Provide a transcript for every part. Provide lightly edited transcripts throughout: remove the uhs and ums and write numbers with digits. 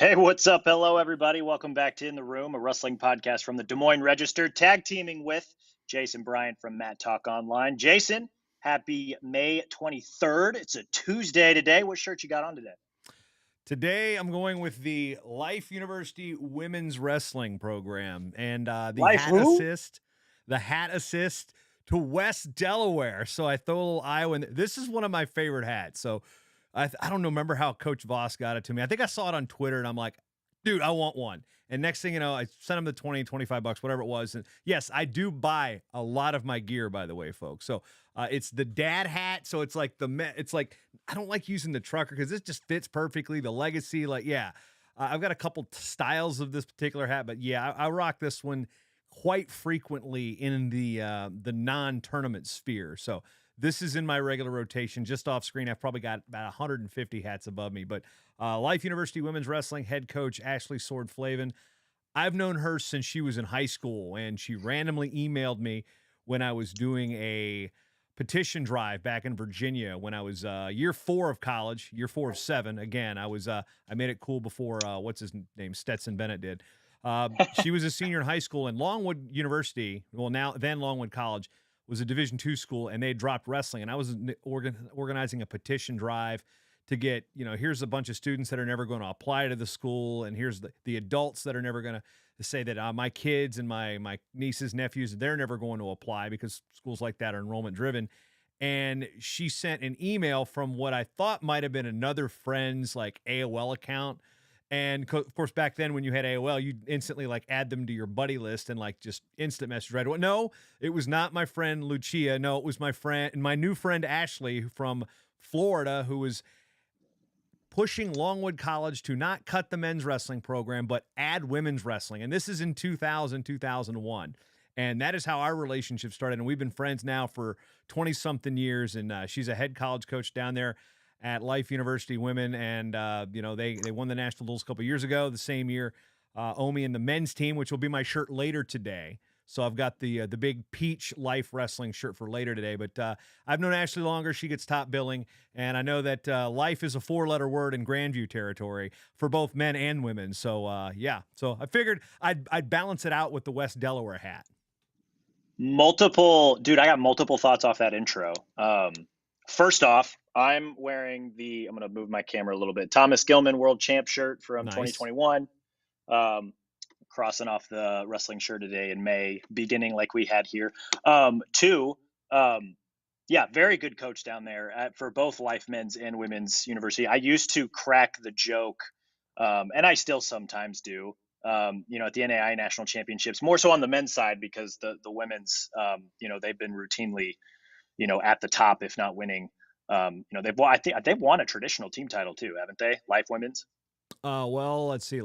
Hey, what's up? Hello, everybody. Welcome back to In the Room, a wrestling podcast from the Des Moines Register, tag teaming with Jason Bryant from Matt Talk Online. Jason, happy May 23rd. It's a Tuesday today. What shirt you got on today? Today, I'm going with the Life University Women's Wrestling Program and the Life hat who? assist, to West Delaware. So I throw a little Iowa in. This is one of my favorite hats. So I don't remember how Coach Voss got it to me. I think I saw it on Twitter and I'm like, dude, I want one. And next thing you know, I sent him the 20, 25 bucks, whatever it was. And yes, I do buy a lot of my gear, by the way, folks. So it's the dad hat. So it's like it's like, I don't like using the trucker because this just fits perfectly. The legacy, like, yeah, I've got a couple styles of this particular hat, but yeah, I rock this one quite frequently in the non-tournament sphere. So this is in my regular rotation. Just off screen, I've probably got about 150 hats above me. But Life University Women's Wrestling head coach Ashley Sword Flavin, I've known her since she was in high school, and she randomly emailed me when I was doing a petition drive back in Virginia when I was year 4 of college, year 4 of 7. Again, I made it cool before what's his name, Stetson Bennett did. She was a senior in high school, and Longwood University, well now then Longwood College, was a Division II school, and they dropped wrestling, and I was organizing a petition drive to get, here's a bunch of students that are never going to apply to the school, and here's the adults that are never going to say that my kids and my nieces, nephews, they're never going to apply because schools like that are enrollment driven. And she sent an email from what I thought might have been another friend's like AOL account. And of course, back then when you had AOL, you instantly like add them to your buddy list and like just instant message right away. No, it was not my friend Lucia. No, it was my new friend Ashley from Florida, who was pushing Longwood College to not cut the men's wrestling program, but add women's wrestling. And this is in 2000, 2001. And that is how our relationship started. And we've been friends now for 20 something years. And she's a head college coach down there at Life University Women. And, they won the national duels a couple years ago, the same year, Omi and the men's team, which will be my shirt later today. So I've got the big peach Life wrestling shirt for later today. But I've known Ashley longer. She gets top billing. And I know that life is a 4-letter word in Grandview territory for both men and women. So, yeah. So I figured I'd balance it out with the West Delaware hat. Dude, I got multiple thoughts off that intro. First off, I'm wearing I'm going to move my camera a little bit, Thomas Gilman World Champ shirt from Nice. 2021. Crossing off the wrestling shirt today in May, beginning like we had here. Two, yeah, very good coach down there for both Life Men's and Women's University. I used to crack the joke, and I still sometimes do, at the NAI National Championships, more so on the men's side because the women's, they've been routinely, at the top, if not winning. I think they've won a traditional team title too, haven't they? Life Women's. Well, let's see.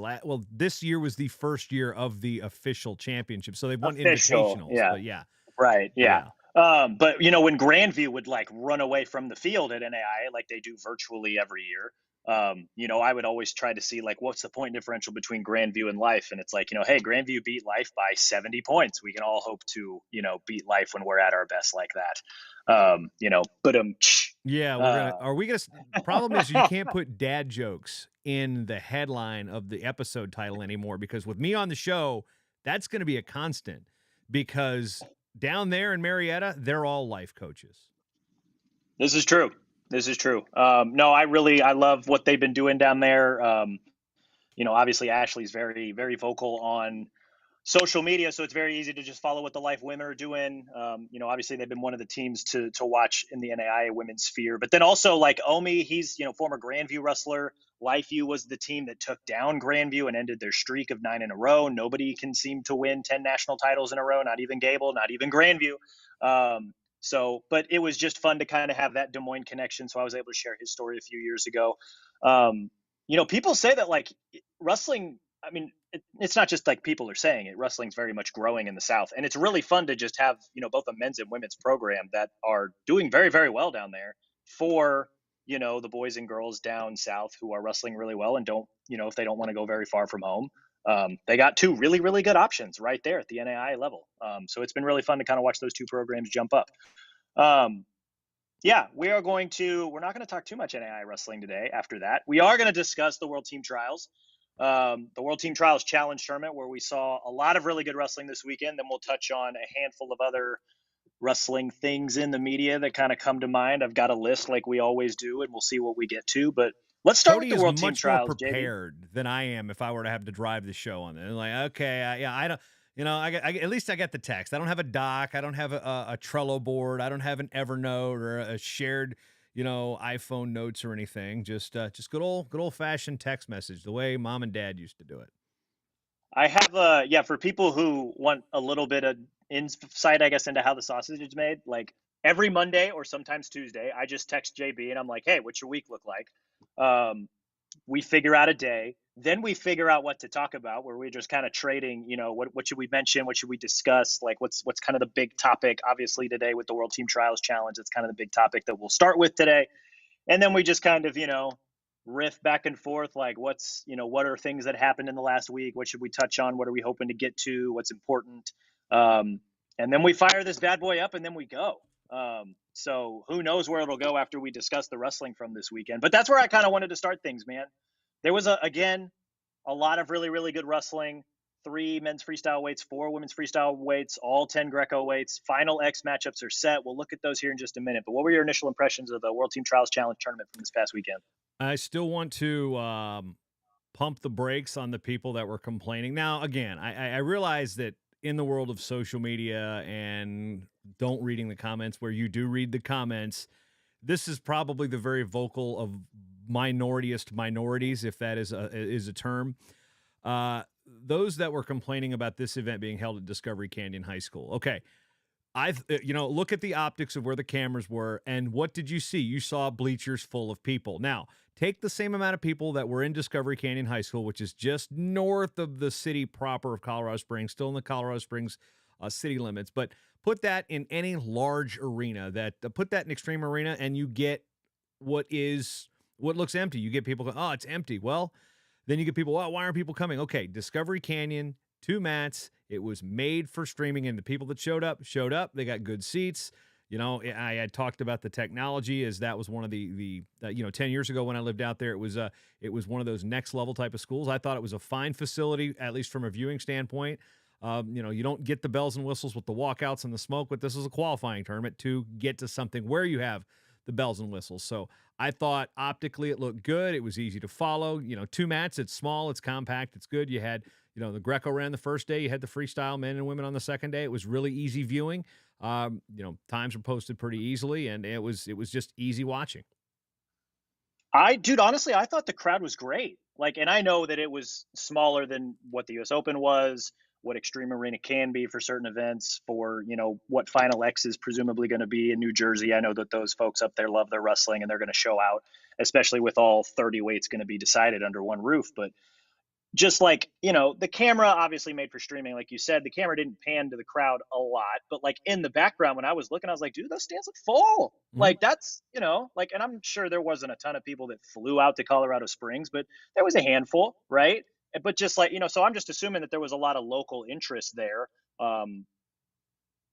This year was the first year of the official championship, so they've won Official, invitationals. yeah. But yeah, Right. Yeah. But when Grandview would like run away from the field at NAI, like they do virtually every year, I would always try to see like, what's the point differential between Grandview and Life? And it's like, hey, Grandview beat Life by 70 points. We can all hope to, beat Life when we're at our best like that. yeah. Problem is you can't put dad jokes in the headline of the episode title anymore because with me on the show, that's going to be a constant because down there in Marietta, they're all life coaches. This is true. No, I love what they've been doing down there. Obviously Ashley's very, very vocal on social media, so it's very easy to just follow what the Life women are doing. Obviously they've been one of the teams to watch in the NAIA women's sphere. But then also like Omi, he's former Grandview wrestler. LifeU was the team that took down Grandview and ended their streak of 9 in a row. Nobody can seem to win 10 national titles in a row, not even Gable, not even Grandview. But it was just fun to kind of have that Des Moines connection. So I was able to share his story a few years ago. People say that like wrestling, I mean, it's not just like people are saying it. Wrestling's very much growing in the South, and it's really fun to just have both a men's and women's program that are doing very, very well down there for the boys and girls down south who are wrestling really well and don't if they don't want to go very far from home. They got two really, really good options right there at the NAI level. So it's been really fun to kind of watch those two programs jump up. Yeah, we're not going to talk too much NAI wrestling today. After that, we are going to discuss the World Team Trials. the World Team Trials Challenge tournament, where we saw a lot of really good wrestling this weekend. Then we'll touch on a handful of other wrestling things in the media that kind of come to mind. I've got a list like we always do, and we'll see what we get to. But let's start with Cody the is World Team much more Trials, JB. prepared than I am if I were to have to drive the show on it. Like, okay, yeah, I don't, at least I got the text. I don't have a doc. I don't have a Trello board. I don't have an Evernote or a shared, iPhone notes or anything. Just good old fashioned text message, the way mom and dad used to do it. I have yeah, for people who want a little bit of insight, I guess, into how the sausage is made, like every Monday or sometimes Tuesday, I just text JB and I'm like, hey, what's your week look like? We figure out a day, then we figure out what to talk about, where we're just kind of trading, what should we mention? What should we discuss? Like what's kind of the big topic? Obviously today with the World Team Trials Challenge, it's kind of the big topic that we'll start with today. And then we just kind of, riff back and forth, like what are things that happened in the last week? What should we touch on? What are we hoping to get to? What's important? And then we fire this bad boy up and then we go. So who knows where it'll go after we discuss the wrestling from this weekend. But that's where I kind of wanted to start things, man. There was, again, a lot of really, really good wrestling. 3 men's freestyle weights, 4 women's freestyle weights, all 10 Greco weights. Final X matchups are set. We'll look at those here in just a minute. But what were your initial impressions of the World Team Trials Challenge tournament from this past weekend? I still want to pump the brakes on the people that were complaining. Now, again, I realize that in the world of social media and don't reading the comments, where you do read the comments, this is probably the very vocal of minorityist minorities, if that is a term. Those that were complaining about this event being held at Discovery Canyon High School. Okay. Look at the optics of where the cameras were, and what did you see? You saw bleachers full of people. Now, take the same amount of people that were in Discovery Canyon High School, which is just north of the city proper of Colorado Springs, still in the Colorado Springs city limits, but put that in any large arena, put that in Extreme Arena, and you get what looks empty. You get people going, oh, it's empty. Well, then you get people, well, why aren't people coming? Okay, Discovery Canyon, 2 mats. It was made for streaming, and the people that showed up. They got good seats. I had talked about the technology, as that was one of the 10 years ago when I lived out there, it was one of those next level type of schools. I thought it was a fine facility, at least from a viewing standpoint. You don't get the bells and whistles with the walkouts and the smoke, but this is a qualifying tournament to get to something where you have the bells and whistles. So I thought optically it looked good. It was easy to follow. 2 mats, it's small, it's compact, it's good. You had, the Greco ran the first day. You had the freestyle men and women on the second day. It was really easy viewing. Times were posted pretty easily, and it was just easy watching. Honestly, I thought the crowd was great. And I know that it was smaller than what the US Open was, what Extreme Arena can be for certain events, for, what Final X is presumably going to be in New Jersey. I know that those folks up there love their wrestling and they're going to show out, especially with all 30 weights going to be decided under one roof. But just the camera obviously made for streaming, like you said, the camera didn't pan to the crowd a lot, but in the background when I was looking, I was like, dude, those stands look full. Mm-hmm. That's, and I'm sure there wasn't a ton of people that flew out to Colorado Springs, but there was a handful, right? But just so I'm just assuming that there was a lot of local interest there.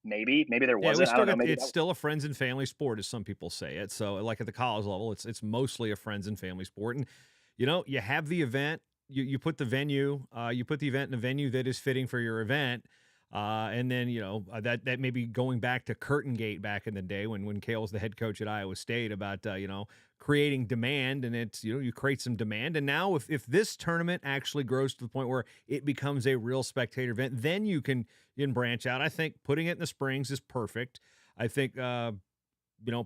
Maybe there wasn't. I don't know. Maybe it's still a friends and family sport, as some people say it. So like at the college level, it's mostly a friends and family sport. And, you have the event. You put the venue, in a venue that is fitting for your event. And then, that may be going back to Curtain Gate back in the day when Cale was the head coach at Iowa State about, creating demand, and it's, you create some demand. And now if this tournament actually grows to the point where it becomes a real spectator event, then you can branch out. I think putting it in the Springs is perfect. I think,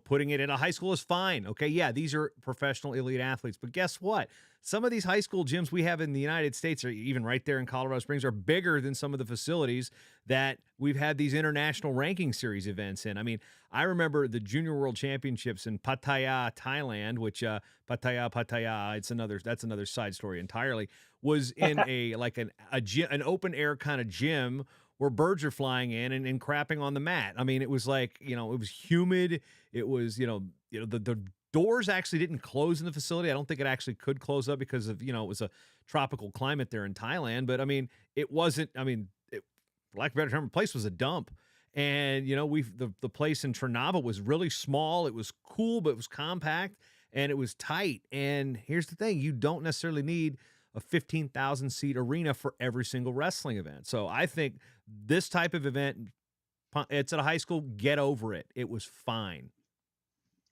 putting it in a high school is fine. Okay, yeah, these are professional elite athletes. But guess what? Some of these high school gyms we have in the United States, or even right there in Colorado Springs, are bigger than some of the facilities that we've had these international ranking series events in. I mean, I remember the Junior World Championships in Pattaya, Thailand, which Pattaya, that's another side story entirely, was in an open air kind of gym where birds are flying in and crapping on the mat. I mean, it was it was humid. It was, the doors actually didn't close in the facility. I don't think it actually could close up because of, it was a tropical climate there in Thailand. But I mean, it wasn't, for lack of a better term, the place was a dump. And, the place in Trnava was really small. It was cool, but it was compact and it was tight. And here's the thing, you don't necessarily need a 15,000 seat arena for every single wrestling event. So I think this type of event, it's at a high school, get over it. It was fine.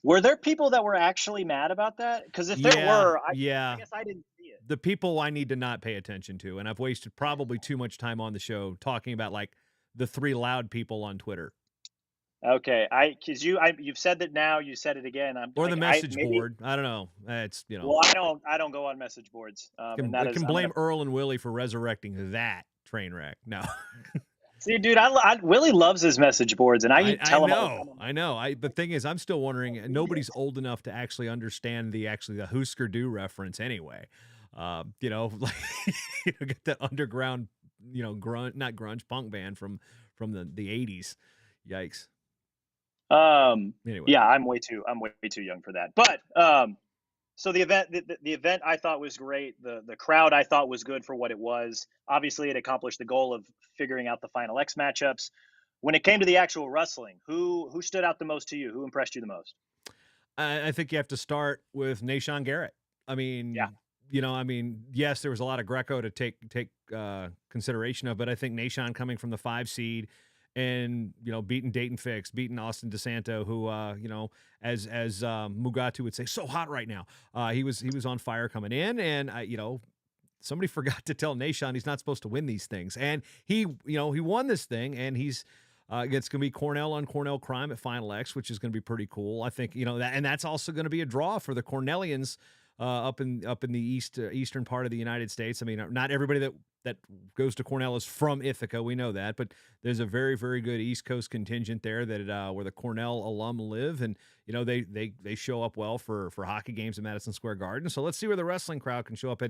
Were there people that were actually mad about that? Because if there Yeah, were, I yeah. guess I didn't see it. The people I need to not pay attention to, and I've wasted probably too much time on the show talking about like the 3 loud people on Twitter Okay, because you've said that now, you said it again. I'm or the like I message maybe. board. I don't know. It's, Well, I don't go on message boards, and that I is can I'm gonna blame Earl and Willie for resurrecting that train wreck. No. see, dude. Willie loves his message boards, and I I tell him all the time. know. I know. The thing is, I'm still wondering, nobody's old enough to actually understand the Husker Du reference anyway. Like get that underground, grunge, not grunge, punk band from the 80s. Yikes. Anyway. Yeah, I'm way too young for that. But so the event I thought was great. The crowd I thought was good for what it was. Obviously, it accomplished the goal of figuring out the Final X matchups. When it came to the actual wrestling, who stood out the most to you? Who impressed you the most? I think you have to start with Nahshon Garrett. I Yeah. mean, yes, there was a lot of Greco to take consideration of, but I think Nahshon coming from the 5 seed and beating Dayton Fix, beating Austin DeSanto, who as Mugatu would say, so hot right now. He was on fire coming in, and somebody forgot to tell Nahshon he's not supposed to win these things, and he won this thing, and he's. It's going to be Cornell on Cornell Crime at Final X, which is going to be pretty cool. I think that, and that's also going to be a draw for the Cornellians up in the eastern part of the United States. I mean, not everybody that goes to Cornell is from Ithaca. We know that, but there's a very, very good East Coast contingent there that where the Cornell alum live, and they show up well for hockey games at Madison Square Garden. So let's see where the wrestling crowd can show up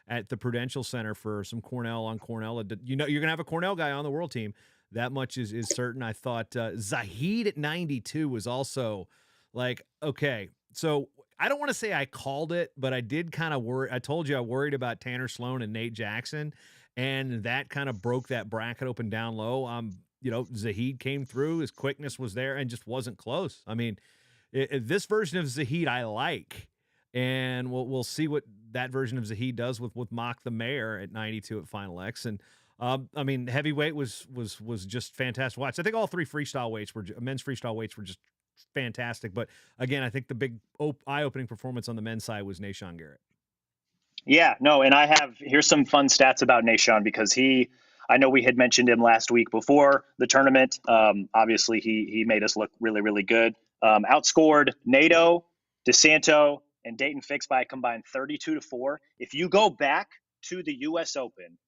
at the Prudential Center for some Cornell on Cornell. You're going to have a Cornell guy on the world team. That much is certain. I thought Zahid at 92 was also like, okay, so I don't want to say I called it, but I did kind of worry. I told you I worried about Tanner Sloan and Nate Jackson, and that kind of broke that bracket open down low. Zahid came through. His quickness was there and just wasn't close. I mean, this version of Zahid I like, and we'll see what that version of Zahid does with Mock the Mayor at 92 at Final X. And I mean, heavyweight was just fantastic. Watch. I think all 3 freestyle weights men's freestyle weights were just fantastic. But again, I think the big eye-opening performance on the men's side was Nahshon Garrett. Yeah, no, and here's some fun stats about Nahshon because I know we had mentioned him last week before the tournament. Obviously, he made us look really, really good. Outscored NATO, DeSanto, and Dayton Fix by a combined 32-4. If you go back to the U.S. Open,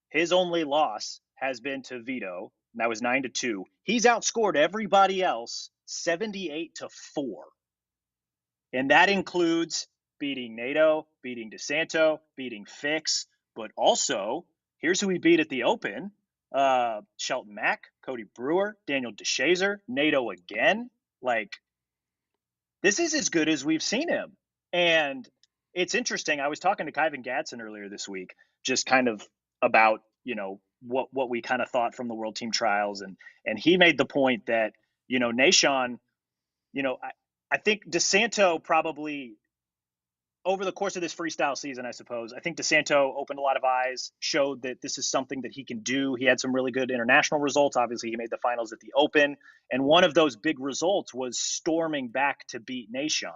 his only loss has been to Vito, and that was 9-2. He's outscored everybody else 78-4. And that includes beating NATO, beating DeSanto, beating Fix, but also, here's who he beat at the Open. Shelton Mack, Cody Brewer, Daniel DeShazer, NATO again. Like, this is as good as we've seen him. And it's interesting. I was talking to Kyvan Gadsden earlier this week, just kind of about, what we kind of thought from the World Team Trials. And he made the point that, Nahshon, I think DeSanto probably over the course of this freestyle season, I suppose, I think DeSanto opened a lot of eyes, showed that this is something that he can do. He had some really good international results. Obviously, he made the finals at the Open. And one of those big results was storming back to beat Nahshon,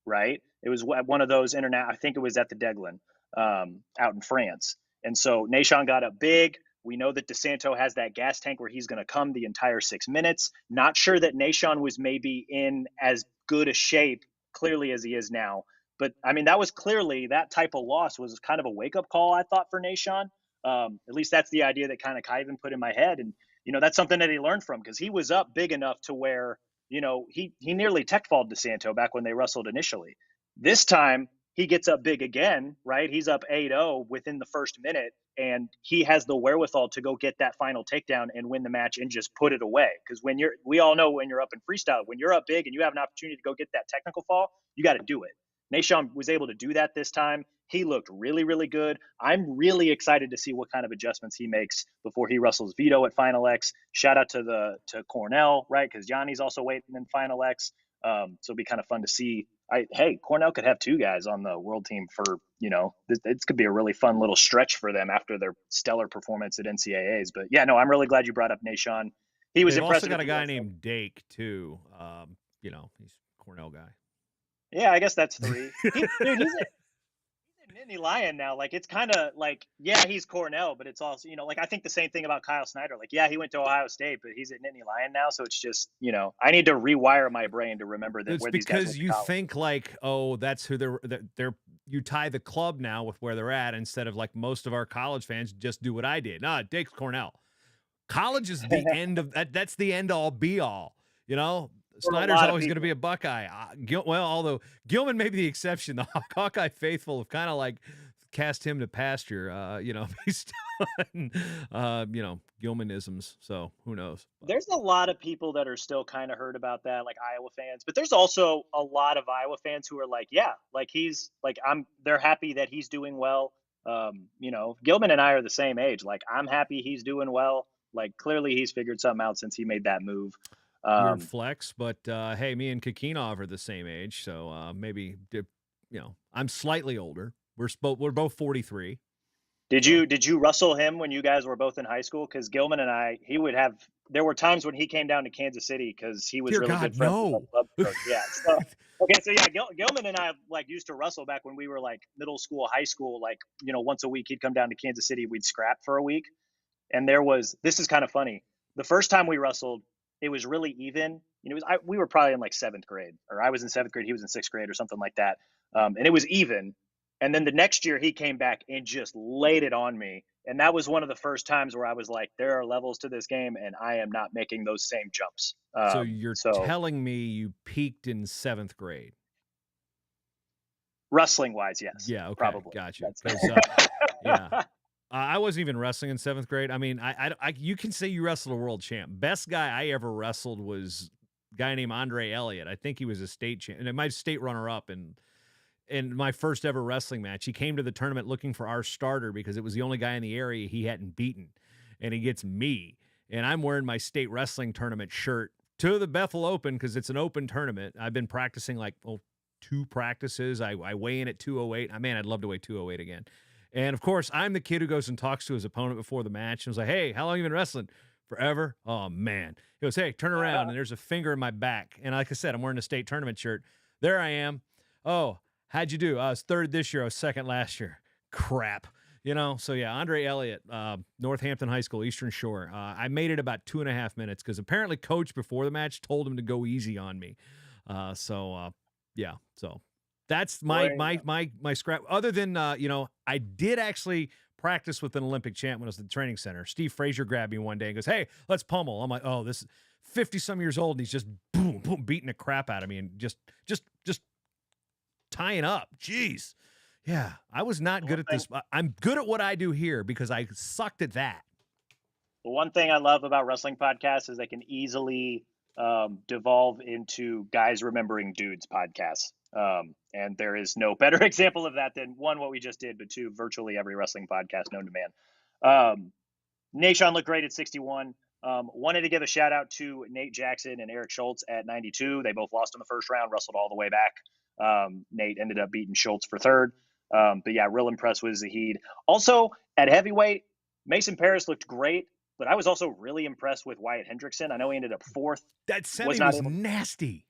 right? It was one of those I think it was at the Deglin out in France. And so Nahshon got up big. We know that DeSanto has that gas tank where he's going to come the entire 6 minutes. Not sure that Nahshon was maybe in as good a shape, clearly, as he is now. But I mean, that was clearly that type of loss was kind of a wake up call, I thought, for Nahshon. At least that's the idea that kind of Kyvan put in my head. And, that's something that he learned from because he was up big enough to where, he nearly tech falled DeSanto back when they wrestled initially. This time he gets up big again, right? He's up 8-0 within the first minute, and he has the wherewithal to go get that final takedown and win the match and just put it away. Because we all know when you're up in freestyle, when you're up big and you have an opportunity to go get that technical fall, you got to do it. Nahshon was able to do that this time. He looked really, really good. I'm really excited to see what kind of adjustments he makes before he wrestles Vito at Final X. Shout out to Cornell, right? Because Johnny's also waiting in Final X. So it'll be kind of fun to see Hey, Cornell could have two guys on the world team for, this could be a really fun little stretch for them after their stellar performance at NCAAs. But yeah, no, I'm really glad you brought up Nashawn. He was They've also impressive got at a the guy U.S. named Dake too. He's a Cornell guy. Yeah, I guess that's three. He's a Nittany Lion now. Like, it's kind of like, yeah, he's Cornell, but it's also, like, I think the same thing about Kyle Snyder. Like, yeah, he went to Ohio State, but he's at Nittany Lion now. So it's just, I need to rewire my brain to remember that It's where these guys went because to you college. think like, oh, that's who they're you tie the club now with where they're at instead of like most of our college fans just do what I did. Nah, Dake's Cornell. College is the end of that. That's the end all be all. You know, For a Snyder's lot of always going to people. be a Buckeye. Although Gilman may be the exception, the Hawkeye faithful have kind of like cast him to pasture. Based on Gilmanisms. So who knows? There's a lot of people that are still kind of hurt about that, like Iowa fans, but there's also a lot of Iowa fans who are like, yeah, like he's like, they're happy that he's doing well. Gilman and I are the same age. Like, I'm happy he's doing well. Like, clearly he's figured something out since he made that move. Weird flex, but hey, me and Kakinov are the same age, so I'm slightly older. We're both 43. Did So. you wrestle him when you guys were both in high school? Because Gilman and I, there were times when he came down to Kansas City because he was Dear really God, good friends with our no. club coach. Yeah. So okay, so yeah, Gilman and I like used to wrestle back when we were like middle school, high school. Like, once a week he'd come down to Kansas City. We'd scrap for a week, and this is kind of funny. The first time we wrestled, it was really even. We were probably in like seventh grade, or I was in seventh grade, he was in sixth grade, or something like that, and it was even. And then the next year he came back and just laid it on me. And that was one of the first times where I was like, there are levels to this game, and I am not making those same jumps. So you're telling me you peaked in 7th grade? Wrestling wise, yes. Yeah, okay, probably. gotcha. Yeah, I wasn't even wrestling in 7th grade. I mean, you can say you wrestled a world champ. Best guy I ever wrestled was a guy named Andre Elliott. I think he was a state champ, and my state runner up in my first ever wrestling match. He came to the tournament looking for our starter because it was the only guy in the area he hadn't beaten. And he gets me. And I'm wearing my state wrestling tournament shirt to the Bethel Open because it's an open tournament. I've been practicing like 2 practices. I weigh in at 208. Man, I'd love to weigh 208 again. And of course, I'm the kid who goes and talks to his opponent before the match and was like, hey, how long have you been wrestling? Forever? Oh, man. He goes, hey, turn around. And there's a finger in my back. And like I said, I'm wearing a state tournament shirt. There I am. Oh, how'd you do? I was 3rd this year. I was 2nd last year. Crap. So yeah, Andre Elliott, Northampton High School, Eastern Shore. I made it about 2.5 minutes because apparently coach before the match told him to go easy on me. So that's my scrap. Other than, I did actually practice with an Olympic champ when I was at the training center. Steve Frazier grabbed me one day and goes, hey, let's pummel. I'm like, oh, this is 50-some years old. And he's just boom, boom, beating the crap out of me and just tying up. Jeez. Yeah, I was not good at this. I'm good at what I do here because I sucked at that. The one thing I love about wrestling podcasts is they can easily devolve into guys remembering dudes podcasts. And there is no better example of that than 1, what we just did, but 2, virtually every wrestling podcast known to man. Nashawn looked great at 61. Wanted to give a shout out to Nate Jackson and Eric Schultz at 92. They both lost in the first round, wrestled all the way back. Nate ended up beating Schultz for 3rd. But yeah, real impressed with Zahid. Also at heavyweight, Mason Paris looked great, but I was also really impressed with Wyatt Hendrickson. I know he ended up 4th. That semi was nasty.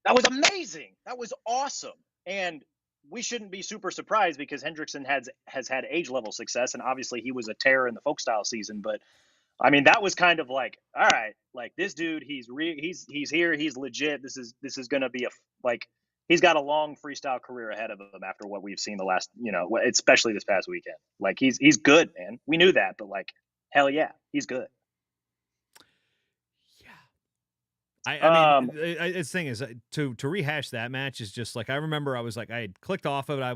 That was amazing. That was awesome. And we shouldn't be super surprised because Hendrickson has had age level success, and obviously he was a terror in the folk style season. But I mean, that was kind of like, all right, like this dude, he's here, he's legit. This is going to be he's got a long freestyle career ahead of him after what we've seen the last, especially this past weekend. Like he's good, man. We knew that, but like, hell yeah, he's good. I mean, the thing is to rehash that match is just like I remember. I was like, I had clicked off of it. I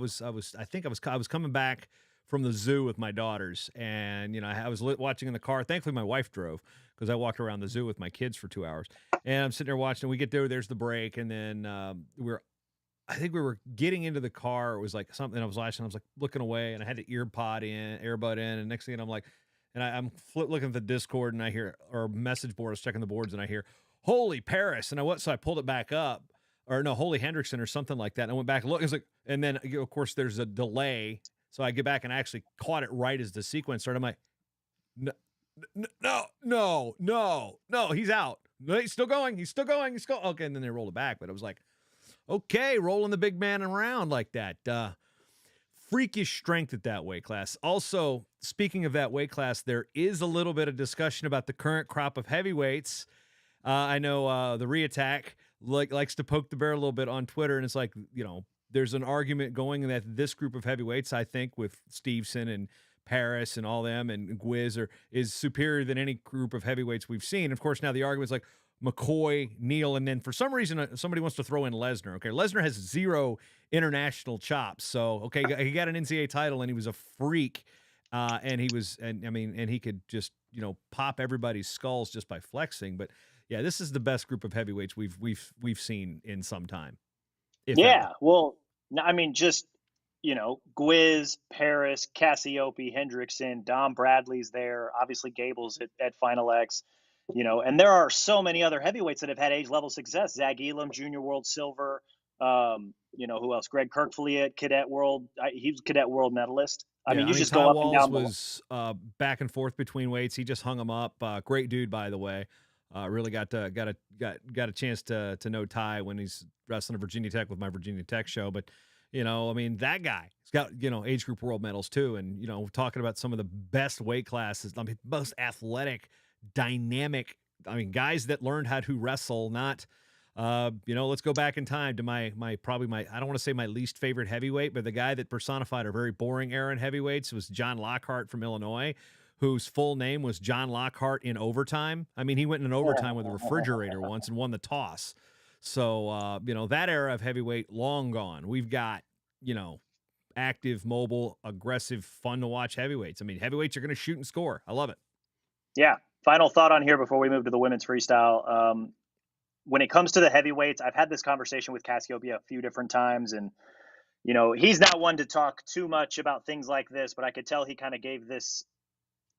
think I was coming back from the zoo with my daughters, and I was watching in the car. Thankfully, my wife drove because I walked around the zoo with my kids for 2 hours, and I'm sitting there watching. And we get there. There's the break, and then I think we were getting into the car. It was like something I was watching. I was like looking away, and I had the earbud in, and next thing I'm like, and I'm looking at the Discord, and I hear or message board. I was checking the boards, and I hear, holy Paris. And so I pulled it back up or no, Holy Hendrickson or something like that. And I went back and looked. It's like, and then of course there's a delay, so I get back and I actually caught it right as the sequence started. I'm like, no, no, he's out. No, he's still going. He's still going. He's still okay. And then they rolled it back, but it was like, okay, rolling the big man around like that. Freakish strength at that weight class. Also, speaking of that weight class, there is a little bit of discussion about the current crop of heavyweights. I know the reattack likes to poke the bear a little bit on Twitter, and it's like, there's an argument going that this group of heavyweights, I think, with Stevenson and Paris and all them and Gwiz is superior than any group of heavyweights we've seen. Of course, now the argument's like McCoy, Neal, and then for some reason somebody wants to throw in Lesnar. Okay, Lesnar has 0 international chops, so okay, he got an NCAA title and he was a freak, and he could just pop everybody's skulls just by flexing. But yeah, this is the best group of heavyweights we've seen in some time. Yeah, ever. Well, I mean, just Gwiz, Paris, Cassiope, Hendrickson, Dom Bradley's there. Obviously, Gable's at Final X. And there are so many other heavyweights that have had age level success. Zach Elam, Junior World Silver. Who else? Greg Kirkfleet at Cadet World. He was Cadet World medalist. I mean, just Ty go up Walls and down. Was back and forth between weights. He just hung him up. Great dude, by the way. Really got a chance to know Ty when he's wrestling at Virginia Tech with my Virginia Tech show. But that guy, he's got age group world medals too. And talking about some of the best weight classes. I mean, most athletic, dynamic. I mean, guys that learned how to wrestle. Not, let's go back in time to my I don't want to say my least favorite heavyweight, but the guy that personified a very boring era in heavyweights was John Lockhart from Illinois, whose full name was John Lockhart in overtime. I mean, he went in an overtime with a refrigerator once and won the toss. So, that era of heavyweight, long gone. We've got, active, mobile, aggressive, fun to watch heavyweights. I mean, heavyweights are going to shoot and score. I love it. Yeah. Final thought on here before we move to the women's freestyle. When it comes to the heavyweights, I've had this conversation with Cassiope a few different times, and he's not one to talk too much about things like this, but I could tell he kind of gave this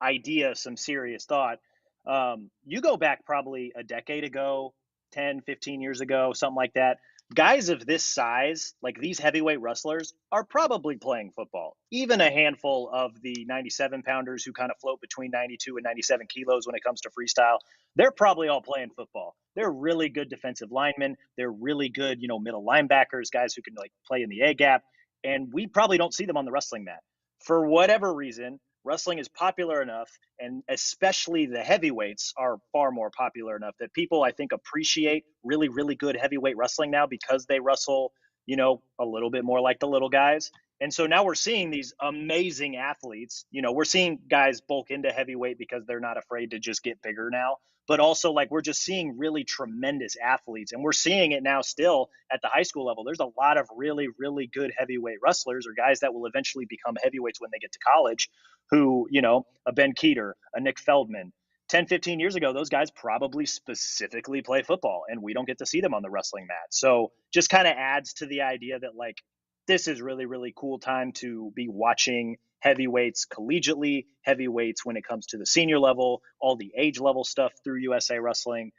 idea some serious thought. You go back probably a decade ago, 10, 15 years ago, something like that. Guys of this size, like these heavyweight wrestlers, are probably playing football. Even a handful of the 97 pounders who kind of float between 92 and 97 kilos when it comes to freestyle, they're probably all playing football. They're really good defensive linemen. They're really good, middle linebackers, guys who can like play in the A gap. And we probably don't see them on the wrestling mat. For whatever reason, wrestling is popular enough, and especially the heavyweights are far more popular enough that people, I think, appreciate really, really good heavyweight wrestling now because they wrestle, a little bit more like the little guys. And so now we're seeing these amazing athletes. We're seeing guys bulk into heavyweight because they're not afraid to just get bigger now. But also, like, we're just seeing really tremendous athletes. And we're seeing it now still at the high school level. There's a lot of really, really good heavyweight wrestlers or guys that will eventually become heavyweights when they get to college who, a Ben Keeter, a Nick Feldman. 10, 15 years ago, those guys probably specifically play football, and we don't get to see them on the wrestling mat. So just kind of adds to the idea that, like, this is really, really cool time to be watching heavyweights collegiately, heavyweights when it comes to the senior level, all the age level stuff through USA Wrestling.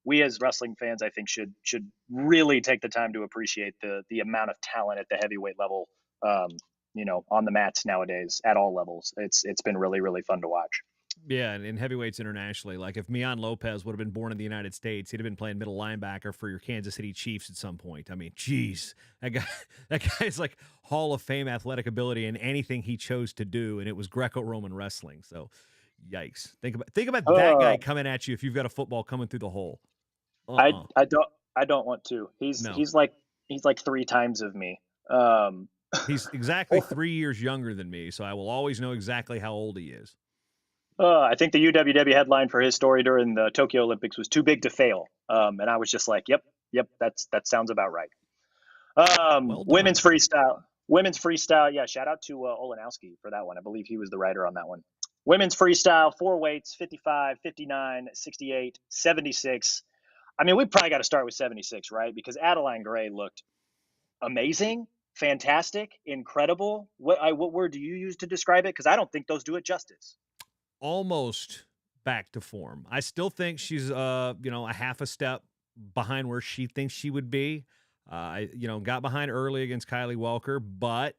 We as wrestling fans, I think, should really take the time to appreciate the amount of talent at the heavyweight level, on the mats nowadays at all levels. It's been really, really fun to watch. Yeah, and in heavyweights internationally, like if Mian Lopez would have been born in the United States, he'd have been playing middle linebacker for your Kansas City Chiefs at some point. I mean, geez, that guy's like Hall of Fame athletic ability in anything he chose to do, and it was Greco-Roman wrestling. So, yikes! Think about that guy coming at you if you've got a football coming through the hole. I don't want to. He's like 3 times of me. He's exactly 3 years younger than me, so I will always know exactly how old he is. I think the UWW headline for his story during the Tokyo Olympics was "Too big to fail," and I was just like, "Yep, that sounds about right." Women's freestyle. Yeah, shout out to Olenowski for that one. I believe he was the writer on that one. Women's freestyle, 4 weights: 55, 59, 68, 76. I mean, we probably got to start with 76, right? Because Adeline Gray looked amazing, fantastic, incredible. What word do you use to describe it? Because I don't think those do it justice. Almost back to form. I still think she's a half a step behind where she thinks she would be. Got behind early against Kylie Welker, but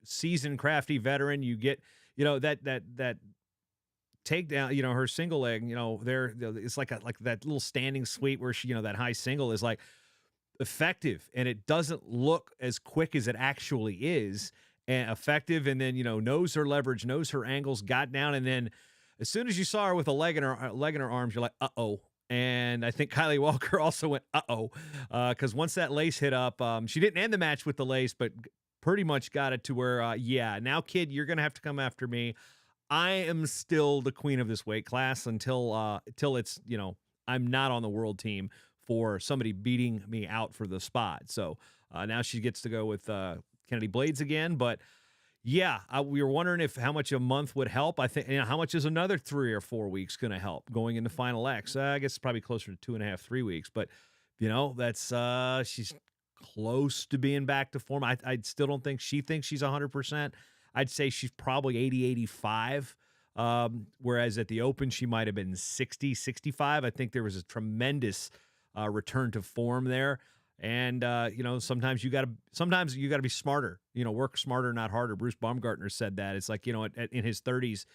seasoned, crafty veteran. You get, that takedown, her single leg, there it's like that little standing sweep where she, that high single is like effective, and it doesn't look as quick as it actually is, and effective. And then, knows her leverage, knows her angles, got down. And then as soon as you saw her with a leg in her arms, you're like, uh-oh. And I think Kylie Walker also went, uh-oh, because once that lace hit up, she didn't end the match with the lace, but pretty much got it to where, now, kid, you're going to have to come after me. I am still the queen of this weight class until it's, I'm not on the world team for somebody beating me out for the spot. So now she gets to go with Kennedy Blades again. But yeah, we were wondering how much a month would help. I think, how much is another 3 or 4 weeks going to help going into Final X? I guess it's probably closer to 2.5, 3 weeks. But, that's she's close to being back to form. I still don't think she thinks she's 100%. I'd say she's probably 80, 85. Whereas at the Open, she might have been 60, 65. I think there was a tremendous return to form there. And, sometimes you got to be smarter, work smarter, not harder. Bruce Baumgartner said that. It's like, in his 30s,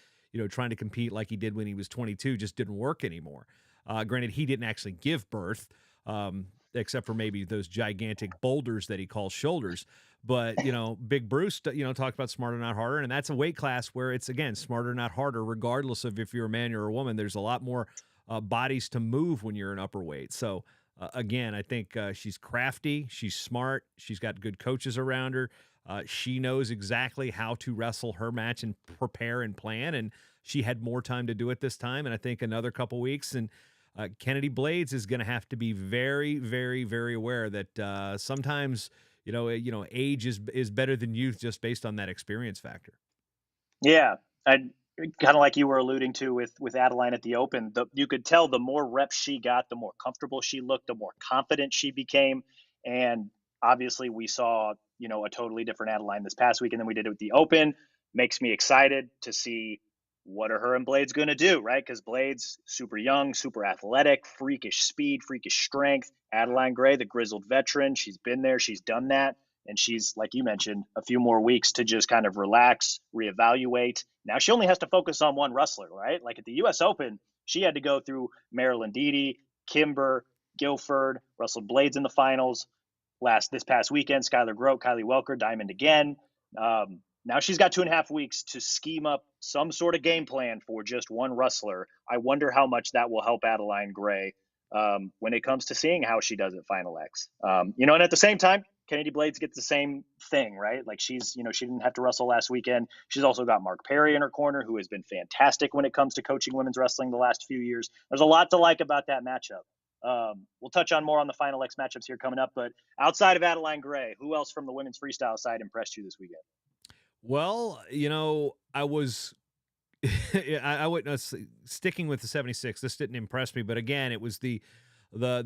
trying to compete like he did when he was 22 just didn't work anymore. Granted, he didn't actually give birth, except for maybe those gigantic boulders that he calls shoulders. But, Big Bruce, talked about smarter, not harder. And that's a weight class where it's, again, smarter, not harder, regardless of if you're a man or a woman. There's a lot more bodies to move when you're an upper weight. So, again, I think she's crafty. She's smart. She's got good coaches around her. She knows exactly how to wrestle her match and prepare and plan. And she had more time to do it this time. And I think another couple weeks. And Kennedy Blades is going to have to be very, very, very aware that sometimes, age is better than youth just based on that experience factor. Yeah, I kind of like you were alluding to with Adeline at the Open. You could tell the more reps she got, the more comfortable she looked, the more confident she became, and obviously we saw a totally different Adeline this past weekend than we did with the Open. Makes me excited to see what are her and Blades going to do, right? Because Blades, super young, super athletic, freakish speed, freakish strength. Adeline Gray, the grizzled veteran, she's been there, she's done that. And she's, like you mentioned, a few more weeks to just kind of relax, reevaluate. Now she only has to focus on one wrestler, right? Like at the U.S. Open, she had to go through Marilyn Deedy, Kimber, Guilford, Russell Blades in the finals. This past weekend, Skylar Grote, Kylie Welker, Diamond again. Now she's got 2.5 weeks to scheme up some sort of game plan for just one wrestler. I wonder how much that will help Adeline Gray when it comes to seeing how she does at Final X. And at the same time, Kennedy Blades gets the same thing, right? Like she didn't have to wrestle last weekend. She's also got Mark Perry in her corner, who has been fantastic when it comes to coaching women's wrestling the last few years. There's a lot to like about that matchup. We'll touch on more on the Final X matchups here coming up, but outside of Adeline Gray, who else from the women's freestyle side impressed you this weekend? Well, I was I wouldn't sticking with the 76. This didn't impress me, but again, it was the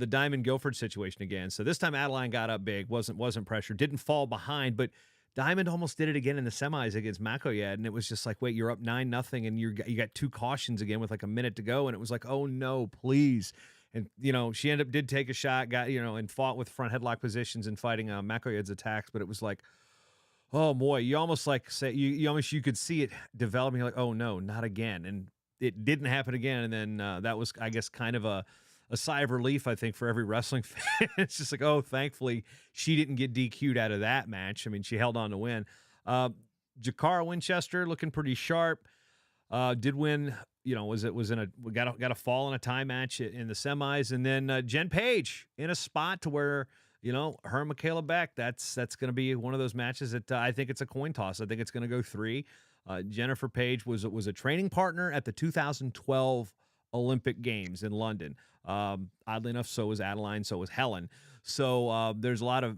Diamond Guilford situation again. So this time Adeline got up big, wasn't pressured, didn't fall behind, but Diamond almost did it again in the semis against Makoyed, and it was just like, wait, you're up 9-0, and you got 2 cautions again with like a minute to go, and it was like, oh no, please. And she did take a shot, got and fought with front headlock positions and fighting Makoyed's attacks, but it was like, oh boy, you almost you could see it developing, like, oh no, not again. And it didn't happen again. And then that was, I guess, kind of a sigh of relief, I think, for every wrestling fan. It's just like, oh, thankfully she didn't get DQ'd out of that match. I mean, she held on to win. Jakara Winchester looking pretty sharp. Did win, got a fall in a tie match in the semis. And then Jen Page in a spot to where, her and Michaela Beck, that's going to be one of those matches that I think it's a coin toss. I think it's going to go 3. Jennifer Page was a training partner at the 2012 Olympic Games in London. Oddly enough, so was Adeline, so was Helen. So there's a lot of,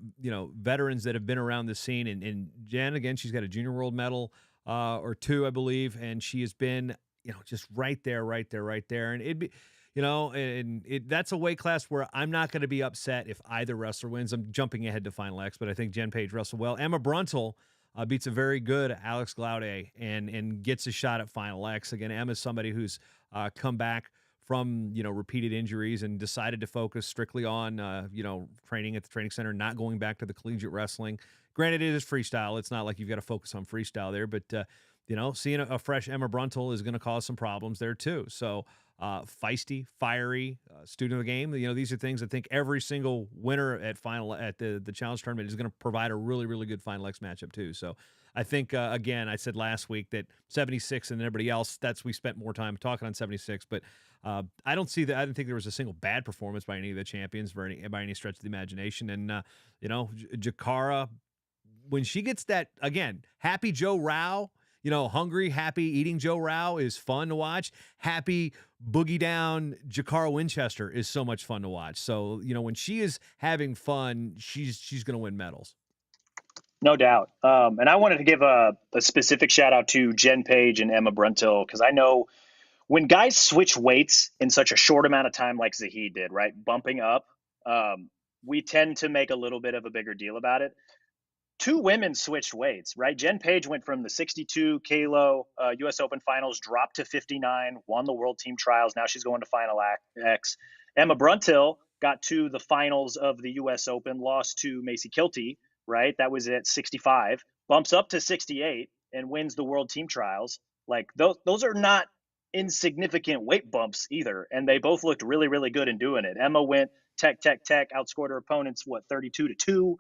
veterans that have been around the scene. And Jen, again, she's got a junior world medal or 2, I believe. And she has been, just right there. And it'd be, that's a weight class where I'm not going to be upset if either wrestler wins. I'm jumping ahead to Final X, but I think Jen Page wrestled well. Emma Bruntel beats a very good Alex Glaude and gets a shot at Final X. Again, Emma's somebody who's come back from, repeated injuries and decided to focus strictly on, training at the training center, not going back to the collegiate wrestling. Granted, it is freestyle. It's not like you've got to focus on freestyle there, but, seeing a fresh Emma Bruntel is going to cause some problems there too. So, feisty, fiery, student of the game. These are things I think every single winner at the challenge tournament is going to provide a really, really good Final X matchup too. So I think, again, I said last week that 76 and everybody else, we spent more time talking on 76, but I don't see that. I didn't think there was a single bad performance by any of the champions by any stretch of the imagination. And, Jakara, when she gets that, again, happy Joe Rao, hungry, happy eating Joe Rao is fun to watch. Happy boogie down Jakara Winchester is so much fun to watch. So, when she is having fun, she's going to win medals. No doubt. And I wanted to give a specific shout out to Jen Page and Emma Bruntel, because I know when guys switch weights in such a short amount of time, like Zahid did, right? Bumping up, we tend to make a little bit of a bigger deal about it. Two women switched weights, right? Jen Page went from the 62 kilo U.S. Open finals, dropped to 59, won the World Team Trials. Now she's going to Final X. Emma Bruntel got to the finals of the U.S. Open, lost to Macy Kilty, right? That was at 65, bumps up to 68 and wins the World Team Trials. Like those are not insignificant weight bumps either. And they both looked really, really good in doing it. Emma went tech, outscored her opponents, 32-2.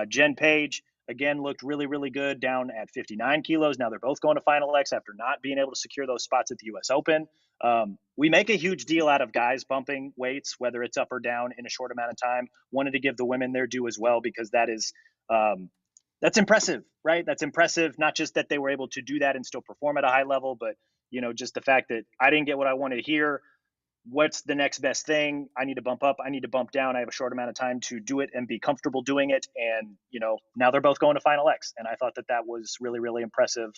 Jen Page, again, looked really, really good down at 59 kilos. Now they're both going to Final X after not being able to secure those spots at the U.S. Open. We make a huge deal out of guys bumping weights, whether it's up or down in a short amount of time. Wanted to give the women their due as well, because that's impressive, right? That's impressive. Not just that they were able to do that and still perform at a high level, but just the fact that I didn't get what I wanted to hear. What's the next best thing? I need to bump up. I need to bump down. I have a short amount of time to do it and be comfortable doing it. And, now they're both going to Final X. And I thought that was really, really impressive.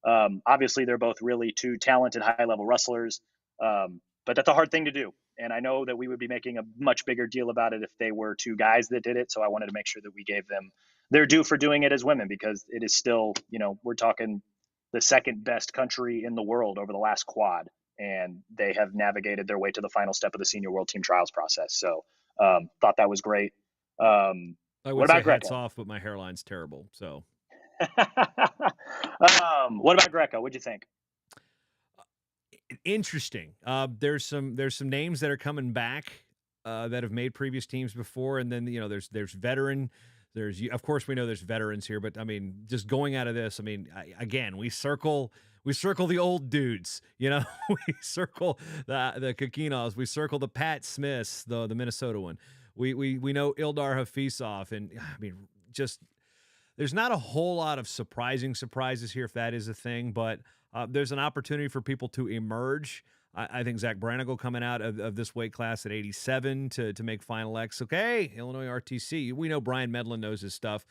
Obviously, they're both really two talented, high-level wrestlers. But that's a hard thing to do. And I know that we would be making a much bigger deal about it if they were two guys that did it. So I wanted to make sure that we gave them their due for doing it as women, because it is still, we're talking the second best country in the world over the last quad. And they have navigated their way to the final step of the senior world team trials process. So thought that was great. I would what say about hats Greco? off, but my hairline's terrible. So what about Greco? What'd you think? Interesting. There's some names that are coming back that have made previous teams before, and then there's veteran. Of course we know there's veterans here, but I mean, just going out of this, I mean, again, we circle the old dudes, we circle the Kakinovs, we circle the Pat Smiths, the Minnesota one. We know Ildar Hafizov, and I mean, just there's not a whole lot of surprises here, if that is a thing, but there's an opportunity for people to emerge. I think Zach Branigal coming out of this weight class at 87 to make Final X. Okay, Illinois RTC. We know Brian Medlin knows his stuff.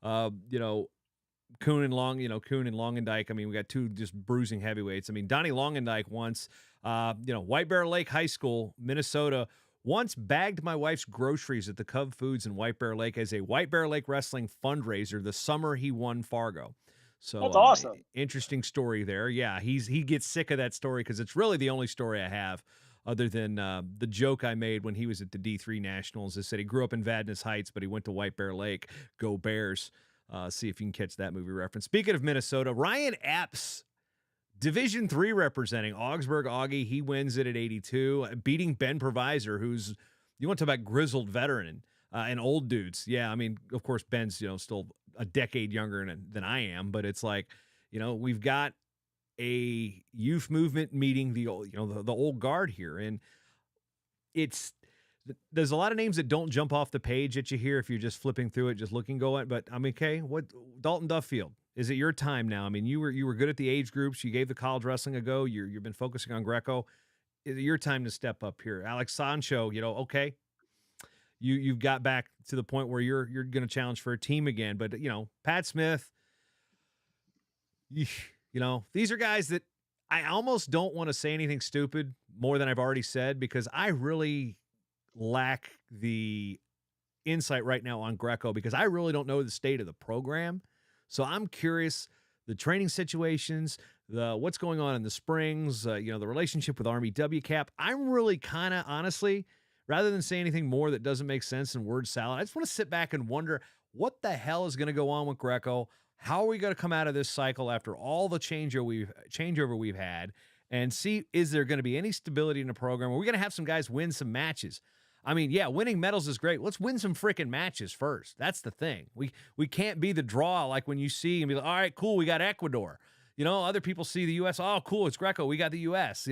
Kuhn and Longendijk. I mean, we got two just bruising heavyweights. I mean, Donnie Longendijk once, White Bear Lake High School, Minnesota, once bagged my wife's groceries at the Cub Foods in White Bear Lake as a White Bear Lake Wrestling fundraiser the summer he won Fargo. So that's awesome. Interesting story there. Yeah, he gets sick of that story because it's really the only story I have other than the joke I made when he was at the D3 Nationals. I said he grew up in Vadnais Heights, but he went to White Bear Lake. Go Bears. See if you can catch that movie reference. Speaking of Minnesota, Ryan Epps, Division III representing Augsburg Augie. He wins it at 82, beating Ben Provisor, who's, you want to talk about grizzled veteran and old dudes. Yeah, I mean, of course, Ben's, still a decade younger than I am, but it's like, we've got a youth movement meeting the old, the old guard here. And there's a lot of names that don't jump off the page that you hear if you're just flipping through it, just looking, going, but I mean, okay, what Dalton Duffield, is it your time now? I mean, you were good at the age groups. You gave the college wrestling a go. You've been focusing on Greco. Is it your time to step up here? Alex Sancho, okay. You've got back to the point where you're going to challenge for a team again, but Pat Smith, these are guys that I almost don't want to say anything stupid more than I've already said, because I really lack the insight right now on Greco, because I really don't know the state of the program. So I'm curious, the training situations, the what's going on in the Springs, the relationship with Army WCAP. I'm really kind of honestly, rather than say anything more that doesn't make sense in word salad, I just want to sit back and wonder what the hell is going to go on with Greco. How are we going to come out of this cycle after all the changeover we've had, and see, is there going to be any stability in the program? Are we going to have some guys win some matches? I mean, yeah, winning medals is great. Let's win some freaking matches first. That's the thing. We can't be the draw like when you see and be like, all right, cool, we got Ecuador. Other people see the U.S. Oh, cool, it's Greco. We got the U.S.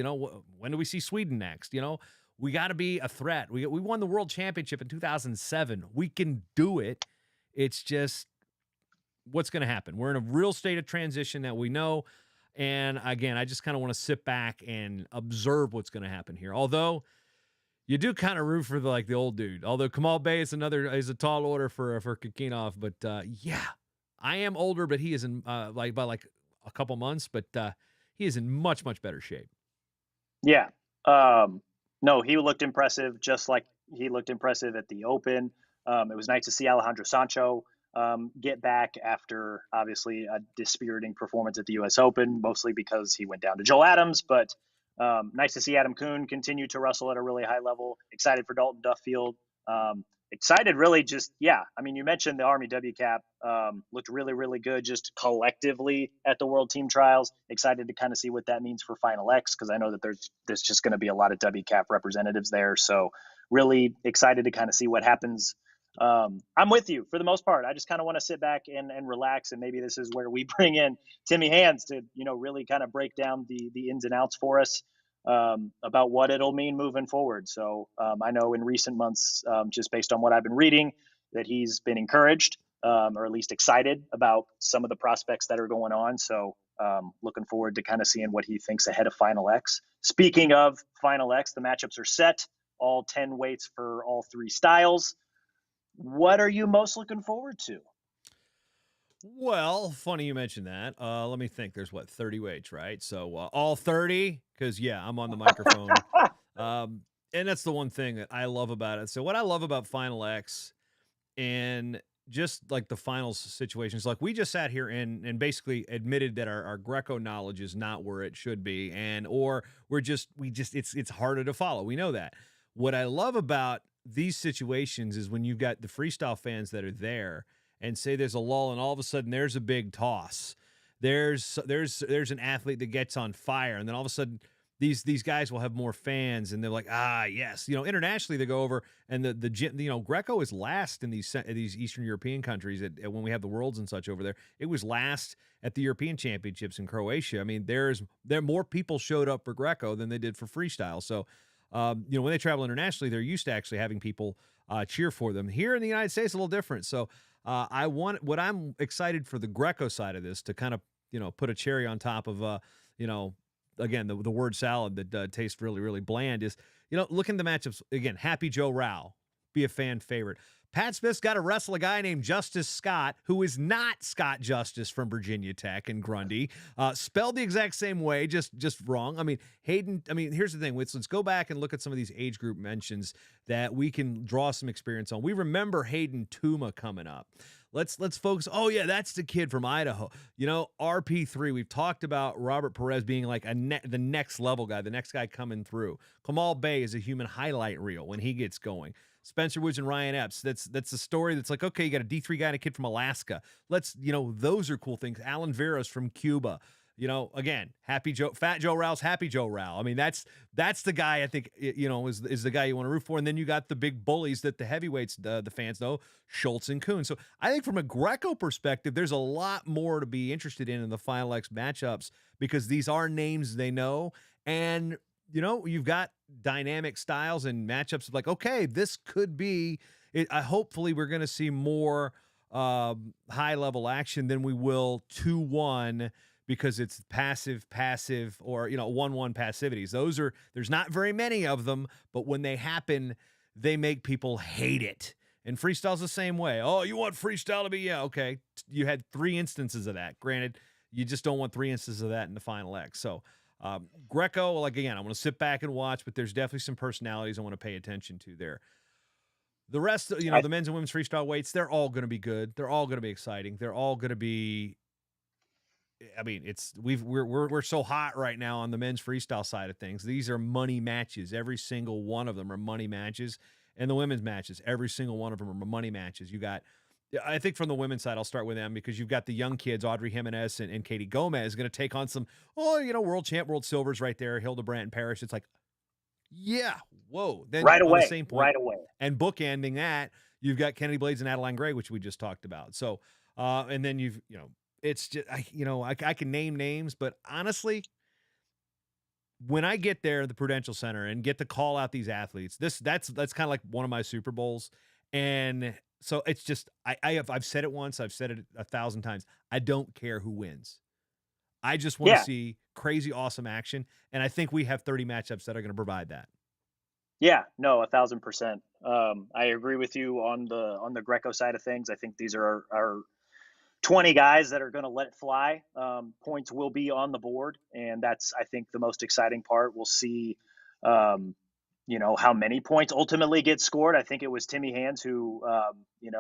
When do we see Sweden next? We got to be a threat. We won the world championship in 2007. We can do it. It's just what's going to happen. We're in a real state of transition that we know. And again, I just kind of want to sit back and observe what's going to happen here. Although you do kind of root for the old dude. Although Kamal Bey is a tall order for Kakinov. But yeah, I am older, but he is in by a couple months. But he is in much, much better shape. Yeah. No, he looked impressive, just like he looked impressive at the Open. It was nice to see Alejandro Sancho get back after obviously a dispiriting performance at the U.S. Open, mostly because he went down to Joel Adams. But nice to see Adam Kuhn continue to wrestle at a really high level. Excited for Dalton Duffield. Excited, really, I mean, you mentioned the Army WCAP looked really, really good just collectively at the World Team Trials. Excited to kind of see what that means for Final X, because I know that there's just going to be a lot of WCAP representatives there. So really excited to kind of see what happens. I'm with you for the most part. I just kind of want to sit back and relax, and maybe this is where we bring in Timmy Hands to really kind of break down the ins and outs for us about what it'll mean moving forward. So I know in recent months, just based on what I've been reading, that he's been encouraged or at least excited about some of the prospects that are going on. So looking forward to kind of seeing what he thinks ahead of Final X. Speaking of Final X, the matchups are set, all 10 weights for all three styles. What are you most looking forward to? Well, funny you mentioned that. Let me think. There's 30 weights, right? So all 30, because yeah, I'm on the microphone. And that's the one thing that I love about it. So what I love about Final X and just like the finals situations, like we just sat here and basically admitted that our Greco knowledge is not where it should be, or it's harder to follow. We know that. What I love about these situations is when you've got the freestyle fans that are there and say there's a lull and all of a sudden there's a big toss. There's an athlete that gets on fire, and then all of a sudden these guys will have more fans, and they're like, yes, internationally they go over, and the Greco is last in these Eastern European countries when we have the Worlds and such over there. It was last at the European Championships in Croatia. I mean, there more people showed up for Greco than they did for freestyle. So, when they travel internationally, they're used to actually having people cheer for them. Here in the United States, a little different. So, I'm excited for the Greco side of this to kind of put a cherry on top of again, the word salad that tastes really, really bland is, look in the matchups again. Happy Joe Rao, be a fan favorite. Pat Smith's got to wrestle a guy named Justice Scott, who is not Scott Justice from Virginia Tech and Grundy, spelled the exact same way, just wrong. I mean, Hayden. I mean, here's the thing. Let's go back and look at some of these age group mentions that we can draw some experience on. We remember Hayden Tuma coming up. Let's focus. Oh yeah, that's the kid from Idaho. RP3. We've talked about Robert Perez being like the next level guy, the next guy coming through. Kamal Bey is a human highlight reel when he gets going. Spencer Woods and Ryan Epps. That's a story that's like, okay, you got a D3 guy and a kid from Alaska. Those are cool things. Alan Vera's from Cuba. Again, Fat Joe Rao's Happy Joe Rao. I mean, that's the guy I think, is the guy you want to root for. And then you got the big bullies that the heavyweights, the fans know, Schultz and Kuhn. So I think from a Greco perspective, there's a lot more to be interested in the Final X matchups because these are names they know. And, you've got dynamic styles and matchups like, okay, this could be it. Hopefully we're going to see more high level action than we will 2-1 because it's passive, or 1-1 passivities. There's not very many of them, but when they happen, they make people hate it. And freestyle's the same way. Oh, you want freestyle to be, yeah, okay. You had 3 instances of that. Granted, you just don't want 3 instances of that in the Final X. So Greco, like again, I want to sit back and watch, but there's definitely some personalities I want to pay attention to there. The rest, the men's and women's freestyle weights, they're all going to be good. They're all going to be exciting. They're all going to be I mean, we're so hot right now on the men's freestyle side of things. These are money matches. Every single one of them are money matches, and the women's matches, every single one of them are money matches. You got, I think from the women's side, I'll start with them because you've got the young kids, Audrey Jimenez and Katie Gomez, going to take on some, world champ, world silvers right there, Hilda Brandt and Parrish. It's like, yeah, whoa. Then Right on the away, same point, right away. and bookending that, you've got Kennedy Blades and Adeline Gray, which we just talked about. So, and then it's just I can name names, but honestly, when I get there at the Prudential Center and get to call out these athletes, that's kind of like one of my Super Bowls. And so it's just I've said it once, I've said it 1,000 times. I don't care who wins. I just want to Yeah, see crazy awesome action, and I think we have 30 matchups that are going to provide that. yeah, no, 1,000%. I agree with you on the Greco side of things. I think these are our 20 guys that are going to let it fly. Points will be on the board, and that's, I think, the most exciting part. We'll see, um, how many points ultimately get scored. I think it was Timmy Hands who,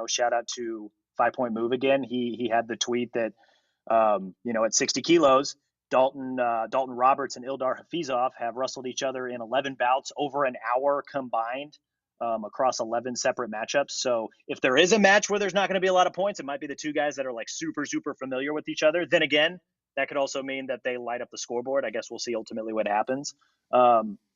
shout out to 5 Point Move again. He had the tweet that, at 60 kilos, Dalton Roberts and Ildar Hafizov have wrestled each other in 11 bouts over an hour combined, across 11 separate matchups. So if there is a match where there's not going to be a lot of points, it might be the two guys that are like super, super familiar with each other. Then again, that could also mean that they light up the scoreboard. I guess we'll see ultimately what happens.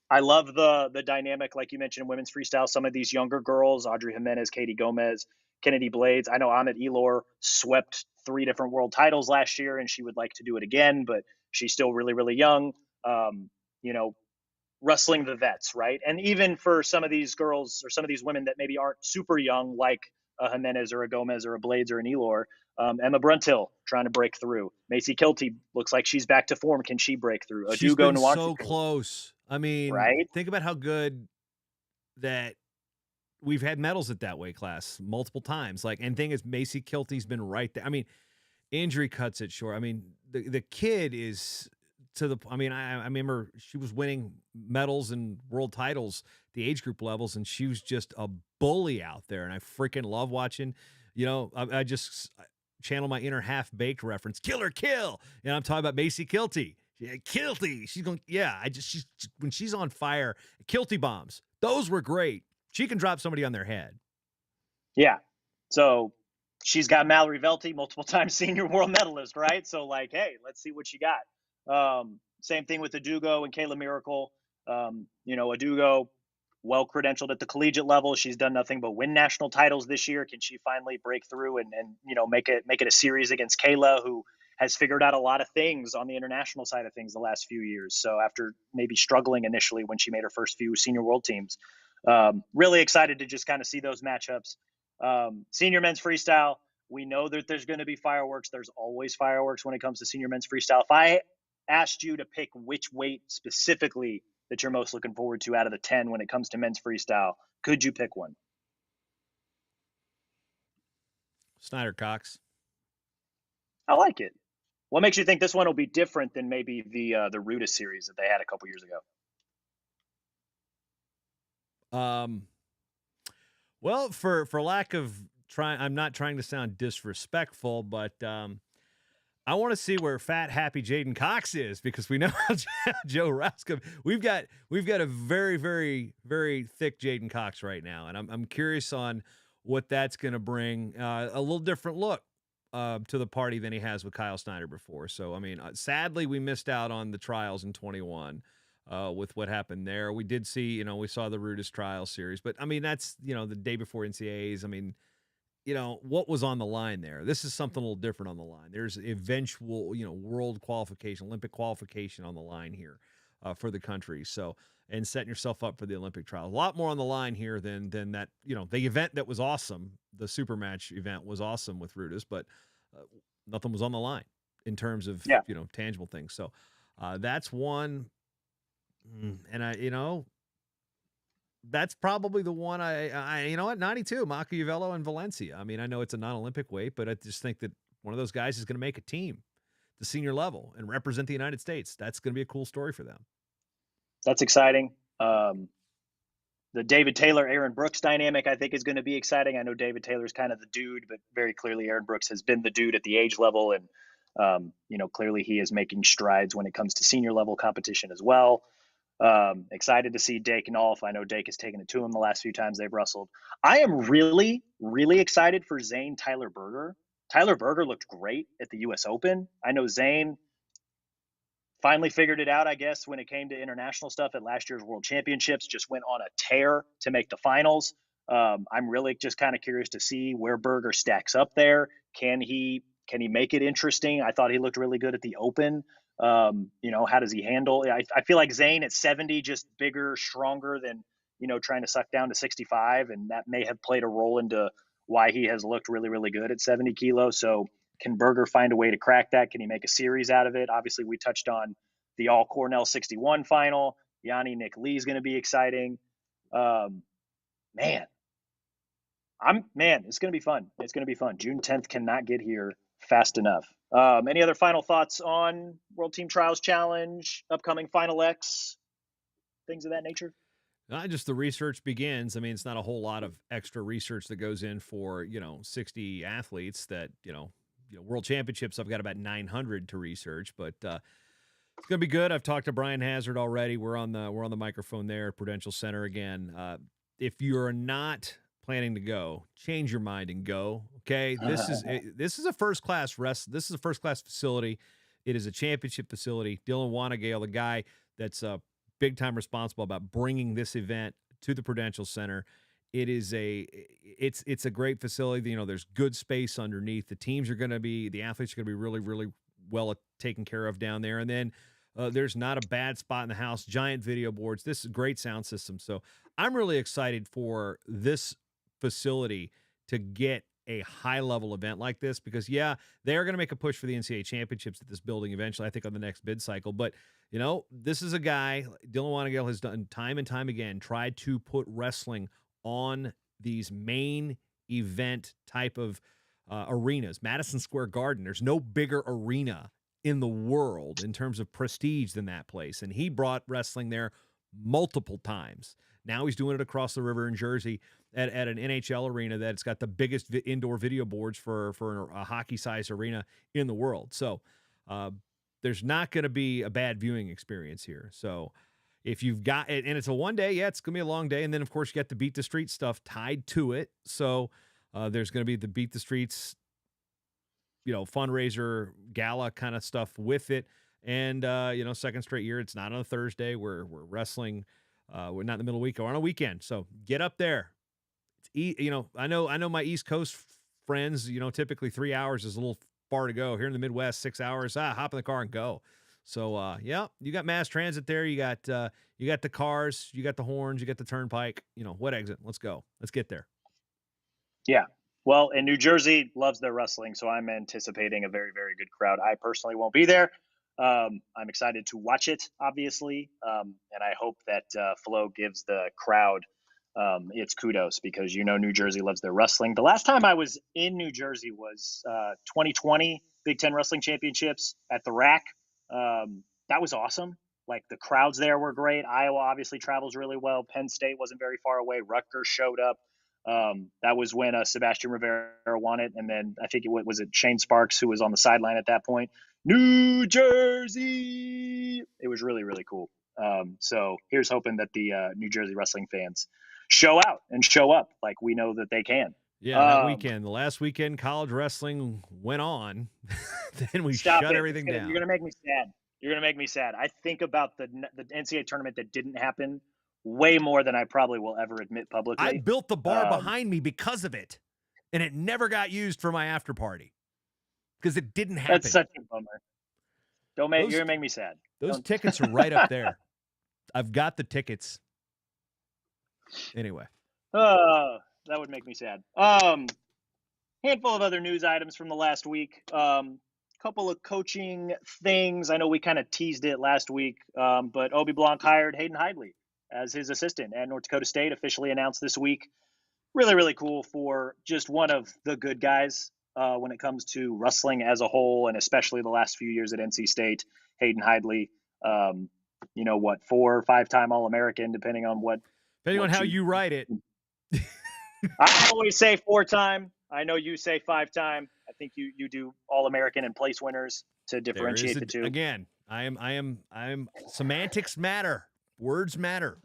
I love the dynamic, like you mentioned, in women's freestyle. Some of these younger girls, Audrey Jimenez, Katie Gomez, Kennedy Blades. I know Amit Elor swept 3 different world titles last year, and she would like to do it again, but she's still really, really young. Um, you know, Wrestling the vets, right? And even for some of these girls or some of these women that maybe aren't super young, like a Jimenez or a Gomez or a Blades or an Elor, Emma Bruntill trying to break through. Macy Kilty looks like she's back to form. Can she break through? She's Adugo been so Nwachuku, close. I mean, right? think about how good that we've had medals at that weight class multiple times. Like, and thing is, Macy Kilty's been right there. I mean, injury cuts it short. I mean, the kid is to the. I mean, I remember she was winning medals and world titles, the age group levels, and she was just a bully out there. And I freaking love watching. I just channel my inner half baked reference, Killer Kill, and I'm talking about Macy Kilty. Yeah, Kilty. She's going. Yeah, she's when she's on fire. Kilty bombs. Those were great. She can drop somebody on their head. Yeah. So she's got Mallory Velty, multiple time senior world medalist, right? So like, hey, let's see what she got. Same thing with Adugo and Kayla Miracle. Adugo, well credentialed at the collegiate level. She's done nothing but win national titles this year. Can she finally break through and make it a series against Kayla, who has figured out a lot of things on the international side of things the last few years? So after maybe struggling initially when she made her first few senior world teams, really excited to just kind of see those matchups. Senior men's freestyle, we know that there's going to be fireworks. There's always fireworks when it comes to senior men's freestyle. If I asked you to pick which weight specifically that you're most looking forward to out of the 10 when it comes to men's freestyle, could you pick one? Snyder Cox. I like it. What makes you think this one will be different than maybe the Rudis series that they had a couple years ago? Well, for lack of trying, I'm not trying to sound disrespectful, but I want to see where fat happy Jaden Cox is, because we know Joe Raska. We've got a very, very, very thick Jaden Cox right now, and I'm curious on what that's going to bring. A little different look to the party than he has with Kyle Snyder before. So I mean, sadly, we missed out on the trials in 21. With what happened there, we did see, we saw the Rudis trial series, but I mean, that's, the day before NCAAs. I mean, what was on the line there? This is something a little different on the line. There's eventual, world qualification, Olympic qualification on the line here for the country. So, and setting yourself up for the Olympic trial. A lot more on the line here than that, the event that was awesome. The super match event was awesome with Rudis, but nothing was on the line in terms of, Yeah. tangible things. So that's one. And that's probably the one at 92, Machiavello and Valencia. I mean, I know it's a non-Olympic weight, but I just think that one of those guys is going to make a team, the senior level, and represent the United States. That's going to be a cool story for them. That's exciting. The David Taylor, Aaron Brooks dynamic, I think, is going to be exciting. I know David Taylor's kind of the dude, but very clearly Aaron Brooks has been the dude at the age level. And Clearly he is making strides when it comes to senior level competition as well. Excited to see Dake Nolf. I know Dake has taken it to him the last few times they've wrestled. I am really, really excited for Zane Tyler Berger. Tyler Berger looked great at the U.S. Open. I know Zane finally figured it out, I guess, when it came to international stuff at last year's World Championships, just went on a tear to make the finals. I'm really just kind of curious to see where Berger stacks up there. Can he make it interesting? I thought he looked really good at the Open. How does he handle? I feel like Zane at 70, just bigger, stronger than, trying to suck down to 65. And that may have played a role into why he has looked really, really good at 70 kilos. So can Berger find a way to crack that? Can he make a series out of it? Obviously, we touched on the All Cornell 61 final. Yanni Nick Lee is going to be exciting. Man, it's going to be fun. It's going to be fun. June 10th cannot get here fast enough. Any other final thoughts on World Team Trials Challenge, upcoming Final X, things of that nature? Not just the research begins. I mean, it's not a whole lot of extra research that goes in for, 60 athletes that, World Championships, I've got about 900 to research, but it's going to be good. I've talked to Brian Hazard already. We're on the microphone there at Prudential Center again. If you're not planning to go, change your mind and go. Okay, this is a first class This is a first class facility. It is a championship facility. Dylan Wanagale, the guy that's big time responsible about bringing this event to the Prudential Center. It's a great facility. There's good space underneath. The athletes are going to be really, really well taken care of down there. And then there's not a bad spot in the house. Giant video boards. This is a great sound system. So I'm really excited for this facility to get a high level event like this, because they are going to make a push for the NCAA championships at this building eventually, I think on the next bid cycle. But this is a guy, Dylan Wanagale, has done time and time again, tried to put wrestling on these main event type of arenas. Madison Square Garden, there's no bigger arena in the world in terms of prestige than that place. And he brought wrestling there multiple times. Now he's doing it across the river in Jersey at an NHL arena that's got the biggest indoor video boards for a hockey-sized arena in the world. So there's not going to be a bad viewing experience here. So if you've got it, and it's a one day, it's going to be a long day. And then, of course, you got the Beat the Streets stuff tied to it. So there's going to be the Beat the Streets, fundraiser gala kind of stuff with it. And, second straight year, it's not on a Thursday. We're wrestling. We're not in the middle of the week or on a weekend. So get up there. I know my East Coast friends, typically 3 hours is a little far to go. Here in the Midwest, 6 hours, hop in the car and go. So, you got mass transit there. You got the cars, you got the horns, you got the turnpike, what exit? Let's go. Let's get there. Yeah. Well, and New Jersey loves their wrestling, so I'm anticipating a very, very good crowd. I personally won't be there. I'm excited to watch it, obviously. And I hope that Flo gives the crowd its kudos, because New Jersey loves their wrestling. The last time I was in New Jersey was 2020 Big Ten Wrestling Championships at the Rack. That was awesome. Like, the crowds there were great. Iowa obviously travels really well. Penn State wasn't very far away. Rutgers showed up. That was when Sebastian Rivera won it. And then I think it Shane Sparks who was on the sideline at that point. New Jersey. It was really, really cool. So here's hoping that the New Jersey wrestling fans show out and show up like we know that they can. Yeah, that weekend, the last weekend, college wrestling went on. Then we shut everything down. You're going to make me sad. You're going to make me sad. I think about the NCAA tournament that didn't happen way more than I probably will ever admit publicly. I built the bar behind me because of it, and it never got used for my after party because it didn't happen. That's such a bummer. You're going to make me sad. Those tickets are right up there. I've got the tickets. Anyway. That would make me sad. Handful of other news items from the last week. Couple of coaching things. I know we kind of teased it last week, but Obi Blanc hired Hayden Hidley as his assistant at North Dakota State, officially announced this week. Really, really cool for just one of the good guys when it comes to wrestling as a whole, and especially the last few years at NC State. Hayden Hidley, 4 or 5-time All-American, depending on how you write it. I always say 4-time. I know you say 5-time. think you do All-American and place winners to differentiate the two. Again, I am semantics matter. Words matter.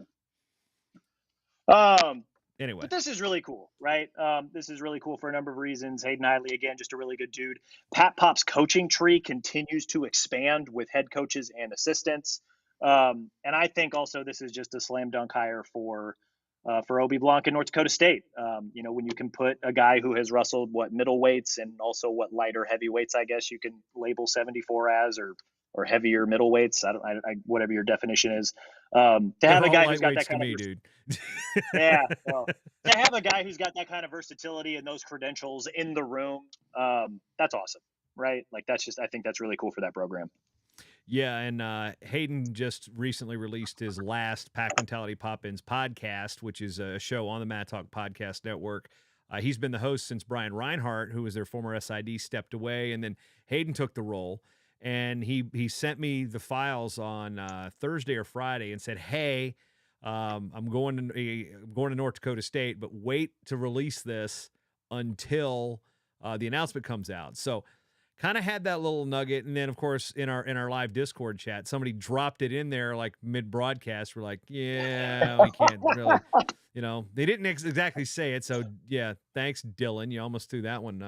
Anyway, But this is really cool, right? This is really cool for a number of reasons. Hayden Hiley, again, just a really good dude. Pat Pop's coaching tree continues to expand with head coaches and assistants. And I think also this is just a slam dunk hire for Obi Blanc in North Dakota State. When you can put a guy who has wrestled what middleweights and also what lighter heavyweights, I guess you can label 74 as, or heavier middleweights, whatever your definition is. To have a guy who's got that kind of dude. Yeah, well, to have a guy who's got that kind of versatility and those credentials in the room, that's awesome, right? Like I think that's really cool for that program. Yeah, and Hayden just recently released his last Pack Mentality Pop-Ins podcast, which is a show on the Mad Talk Podcast Network. He's been the host since Brian Reinhart, who was their former SID, stepped away, and then Hayden took the role. And he sent me the files on Thursday or Friday and said, "Hey, I'm going to North Dakota State, but wait to release this until the announcement comes out." So kind of had that little nugget, and then of course in our live Discord chat, somebody dropped it in there like mid broadcast. We're like, "Yeah, we can't really," they didn't exactly say it. So yeah, thanks, Dylan. You almost threw that one.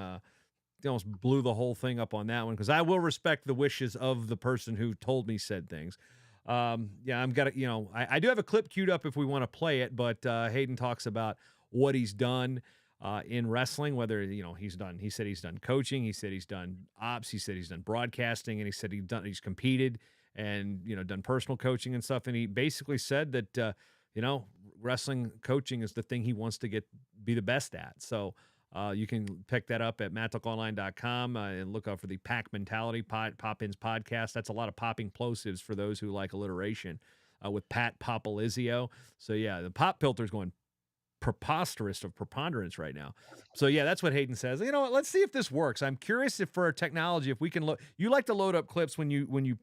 You almost blew the whole thing up on that one, because I will respect the wishes of the person who told me said things. I do have a clip queued up if we want to play it, but Hayden talks about what he's done in wrestling, whether, he said he's done coaching, he said he's done ops, he said he's done broadcasting, and he said he's competed and, done personal coaching and stuff. And he basically said that, wrestling coaching is the thing he wants to be the best at. So you can pick that up at mattalkonline.com and look out for the Pack Mentality Pop-Ins podcast. That's a lot of popping plosives for those who like alliteration with Pat Popalizio. So yeah, the pop filter is going preposterous of preponderance right now. So yeah, that's what Hayden says. You know what? Let's see if this works. I'm curious if for our technology, if we can load. You like to load up clips when you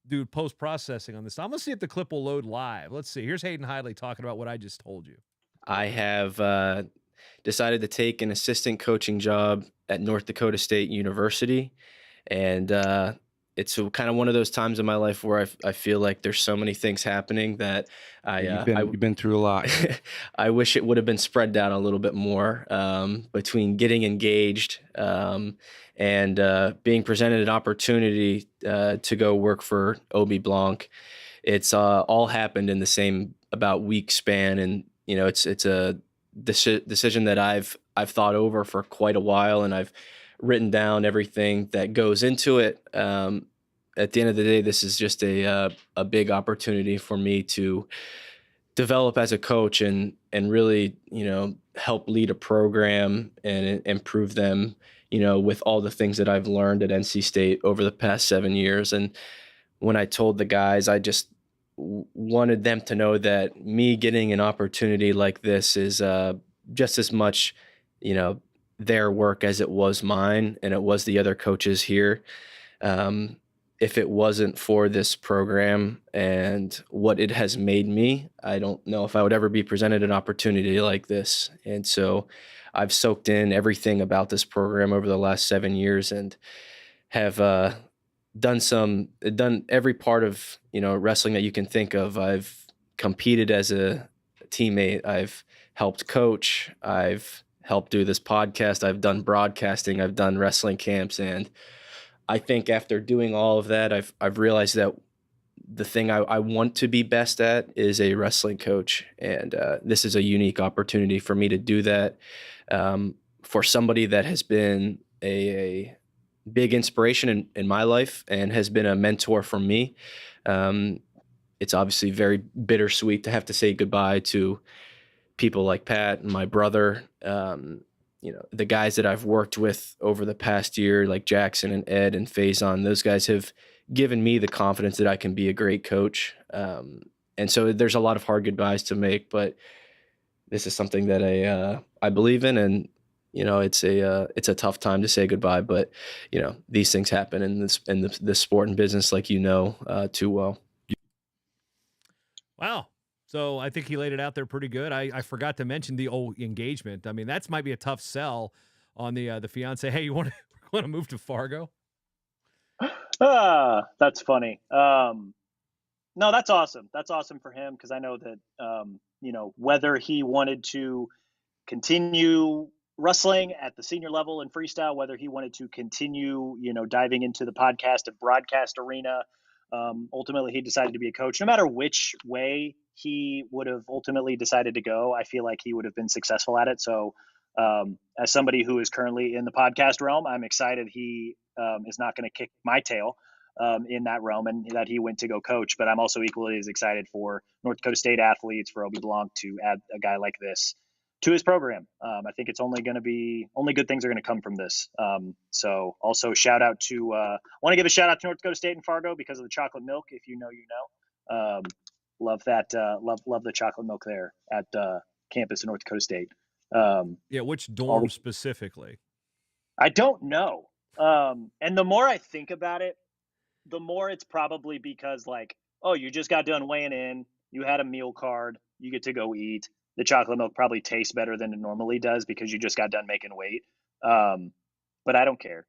do post processing on this. I'm gonna see if the clip will load live. Let's see. Here's Hayden Hiley talking about what I just told you. I have decided to take an assistant coaching job at North Dakota State University. And it's kind of one of those times in my life where I feel like there's so many things happening that you've been through a lot. I wish it would have been spread out a little bit more between getting engaged and being presented an opportunity to go work for Obi Blanc. It's all happened in the same about week span, and it's a decision that I've thought over for quite a while, and I've written down everything that goes into it. At the end of the day, this is just a big opportunity for me to develop as a coach and really, help lead a program and improve them, with all the things that I've learned at NC State over the past 7 years. And when I told the guys, I just wanted them to know that me getting an opportunity like this is just as much, their work as it was mine, and it was the other coaches here. If it wasn't for this program and what it has made me, I don't know if I would ever be presented an opportunity like this. And so I've soaked in everything about this program over the last 7 years and have done every part of, wrestling that you can think of. I've competed as a teammate. I've helped coach. I've helped do this podcast. I've done broadcasting. I've done wrestling camps. And I think after doing all of that, I've realized that the thing I want to be best at is a wrestling coach. And this is a unique opportunity for me to do that for somebody that has been a big inspiration in my life and has been a mentor for me. It's obviously very bittersweet to have to say goodbye to people like Pat and my brother, the guys that I've worked with over the past year, like Jackson and Ed and Faison. Those guys have given me the confidence that I can be a great coach. And so there's a lot of hard goodbyes to make, but this is something that I believe in, and it's a tough time to say goodbye, but these things happen in this sport and business, like too well. Wow. So I think he laid it out there pretty good. I forgot to mention the old engagement. I mean, that's might be a tough sell on the fiance. Hey, you want to move to Fargo? That's funny. No, that's awesome. That's awesome for him because I know that whether he wanted to continue wrestling at the senior level in freestyle, whether he wanted to continue, diving into the podcast and broadcast arena. Ultimately, he decided to be a coach. No matter which way he would have ultimately decided to go, I feel like he would have been successful at it. So, as somebody who is currently in the podcast realm, I'm excited he is not going to kick my tail in that realm and that he went to go coach. But I'm also equally as excited for North Dakota State athletes, for Obi Blanc to add a guy like this to his program. I think it's only good things are going to come from this. So also shout out to, I want to give a shout out to North Dakota State and Fargo because of the chocolate milk. If you know, you know. Love that. Love the chocolate milk there at campus in North Dakota State. Yeah, which dorm specifically? I don't know. And the more I think about it, the more it's probably because you just got done weighing in, you had a meal card, you get to go eat. The chocolate milk probably tastes better than it normally does because you just got done making weight. But I don't care.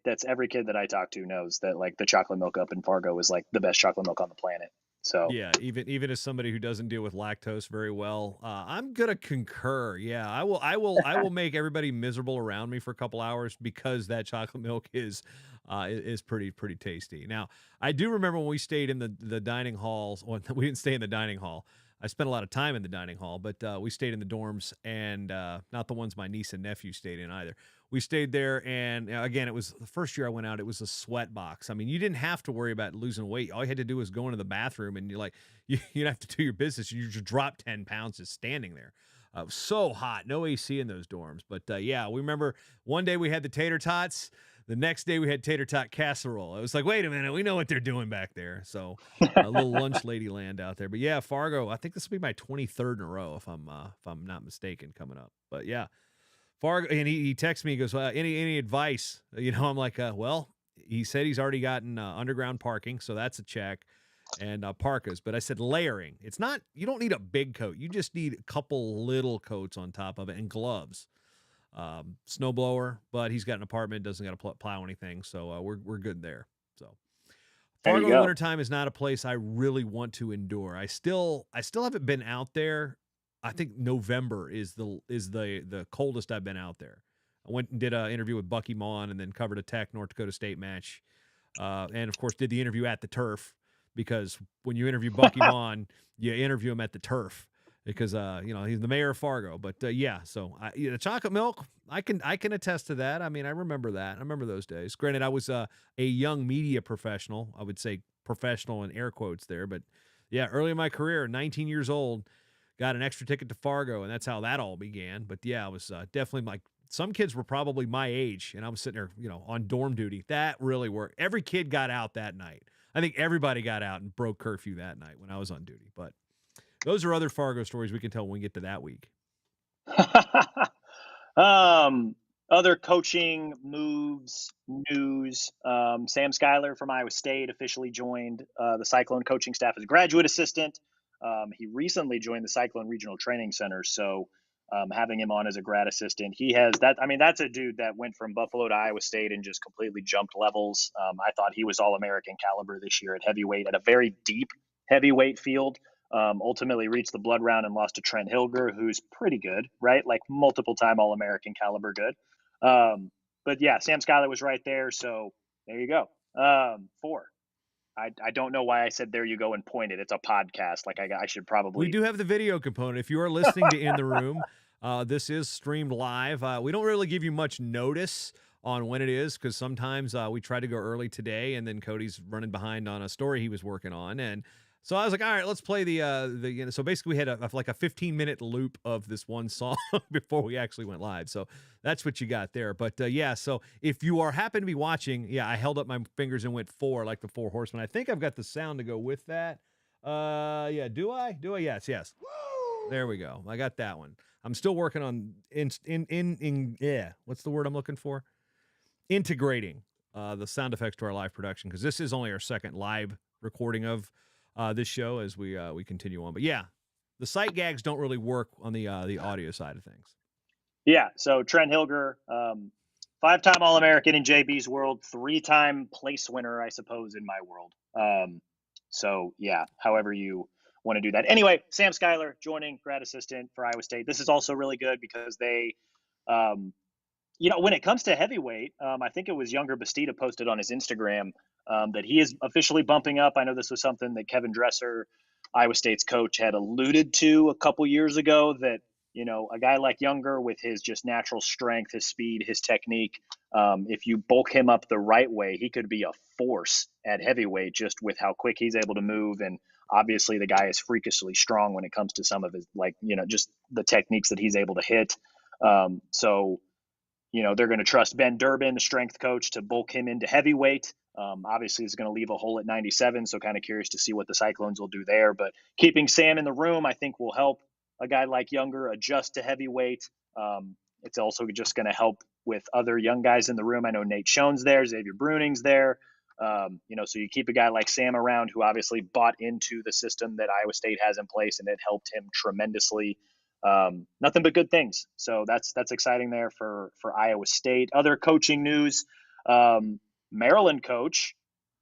That's every kid that I talk to knows that the chocolate milk up in Fargo is the best chocolate milk on the planet. So yeah, even as somebody who doesn't deal with lactose very well, I'm gonna concur. Yeah, I will make everybody miserable around me for a couple hours because that chocolate milk is pretty tasty. Now, I do remember when we stayed in the dining halls. Well, we didn't stay in the dining hall. I spent a lot of time in the dining hall, but we stayed in the dorms, and not the ones my niece and nephew stayed in either. We stayed there, and again, it was the first year I went out. It was a sweat box. I mean, you didn't have to worry about losing weight. All you had to do was go into the bathroom, and you'd have to do your business. You just drop 10 pounds just standing there. It was so hot, no AC in those dorms. But yeah, we remember one day we had the tater tots. The next day we had tater tot casserole. It was like, wait a minute, we know what they're doing back there. So a little lunch lady land out there. But yeah, Fargo, I think this will be my 23rd in a row if I'm not mistaken coming up. But yeah, Fargo, and he texts me, he goes, well, any advice? I'm like, well, he said he's already gotten underground parking, so that's a check, and parkas. But I said layering. It's not, you don't need a big coat. You just need a couple little coats on top of it and gloves. Snowblower, but he's got an apartment, doesn't got to plow anything, so we're good there. So Fargo in the wintertime is not a place I really want to endure. I still haven't been out there. I think November is the coldest I've been out there. I went and did an interview with Bucky Maughan and then covered a Tech North Dakota State match, and of course did the interview at the turf because when you interview Bucky Maughan, you interview him at the turf. Because he's the mayor of Fargo, but yeah. So the chocolate milk, I can attest to that. I mean, I remember that. I remember those days. Granted, I was a young media professional. I would say professional in air quotes there, but yeah, early in my career, 19 years old, got an extra ticket to Fargo, and that's how that all began. But yeah, I was definitely some kids were probably my age, and I was sitting there, on dorm duty. That really worked. Every kid got out that night. I think everybody got out and broke curfew that night when I was on duty, but. Those are other Fargo stories we can tell when we get to that week. Other coaching moves, news. Sam Schuyler from Iowa State officially joined the Cyclone coaching staff as a graduate assistant. He recently joined the Cyclone Regional Training Center, so having him on as a grad assistant, he has that. I mean, that's a dude that went from Buffalo to Iowa State and just completely jumped levels. I thought he was All-American caliber this year at heavyweight, at a very deep heavyweight field. Ultimately reached the blood round and lost to Trent Hilger, who's pretty good, right? Multiple time All-American caliber good. But yeah, Sam Schuyler was right there. So there you go. 4. I don't know why I said there you go and pointed. It's a podcast. I should probably. We do have the video component. If you are listening to In the Room, this is streamed live. We don't really give you much notice on when it is because sometimes we try to go early today and then Cody's running behind on a story he was working on. And so I was like, all right, let's play the so basically we had a 15-minute loop of this one song before we actually went live. So that's what you got there. But yeah, so if you happen to be watching, yeah, I held up my fingers and went 4 like the 4 horsemen. I think I've got the sound to go with that. Yeah, do I? Yes. Woo! There we go. I got that one. I'm still working on what's the word I'm looking for? Integrating the sound effects to our live production because this is only our second live recording of this show as we continue on. But yeah, the sight gags don't really work on the audio side of things. Yeah. So Trent Hilger, 5-time All-American in JB's world, 3-time place winner, I suppose, in my world. So yeah, however you want to do that. Anyway, Sam Schuyler joining grad assistant for Iowa State. This is also really good because they, um, when it comes to heavyweight, I think it was Younger Bastida posted on his Instagram that he is officially bumping up. I know this was something that Kevin Dresser, Iowa State's coach, had alluded to a couple years ago, that, a guy like Younger with his just natural strength, his speed, his technique, if you bulk him up the right way, he could be a force at heavyweight just with how quick he's able to move. And obviously the guy is freakishly strong when it comes to some of his, just the techniques that he's able to hit. So they're going to trust Ben Durbin, the strength coach, to bulk him into heavyweight. Obviously, he's going to leave a hole at 97, so kind of curious to see what the Cyclones will do there. But keeping Sam in the room, I think, will help a guy like Younger adjust to heavyweight. It's also just going to help with other young guys in the room. I know Nate Schoen's there, Xavier Bruning's there. So you keep a guy like Sam around, who obviously bought into the system that Iowa State has in place, and it helped him tremendously. Nothing but good things. So that's exciting there for Iowa State. Other coaching news, Maryland coach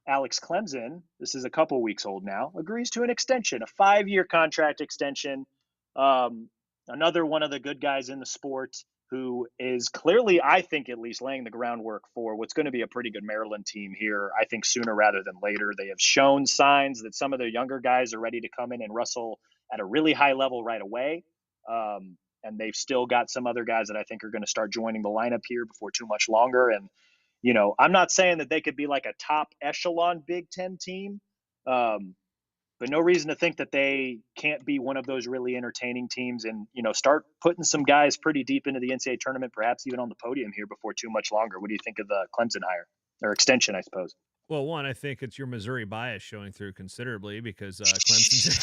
Alex Clemson, this is a couple weeks old now, agrees to an extension, a 5-year contract extension. Another one of the good guys in the sport, who is clearly, I think, at least laying the groundwork for what's going to be a pretty good Maryland team here, I think, sooner rather than later. They have shown signs that some of their younger guys are ready to come in and wrestle at a really high level right away. And they've still got some other guys that I think are going to start joining the lineup here before too much longer. And, I'm not saying that they could be like a top echelon Big Ten team, but no reason to think that they can't be one of those really entertaining teams and, start putting some guys pretty deep into the NCAA tournament, perhaps even on the podium here before too much longer. What do you think of the Clemson hire, or extension, I suppose? Well, one, I think it's your Missouri bias showing through considerably, because Clemson.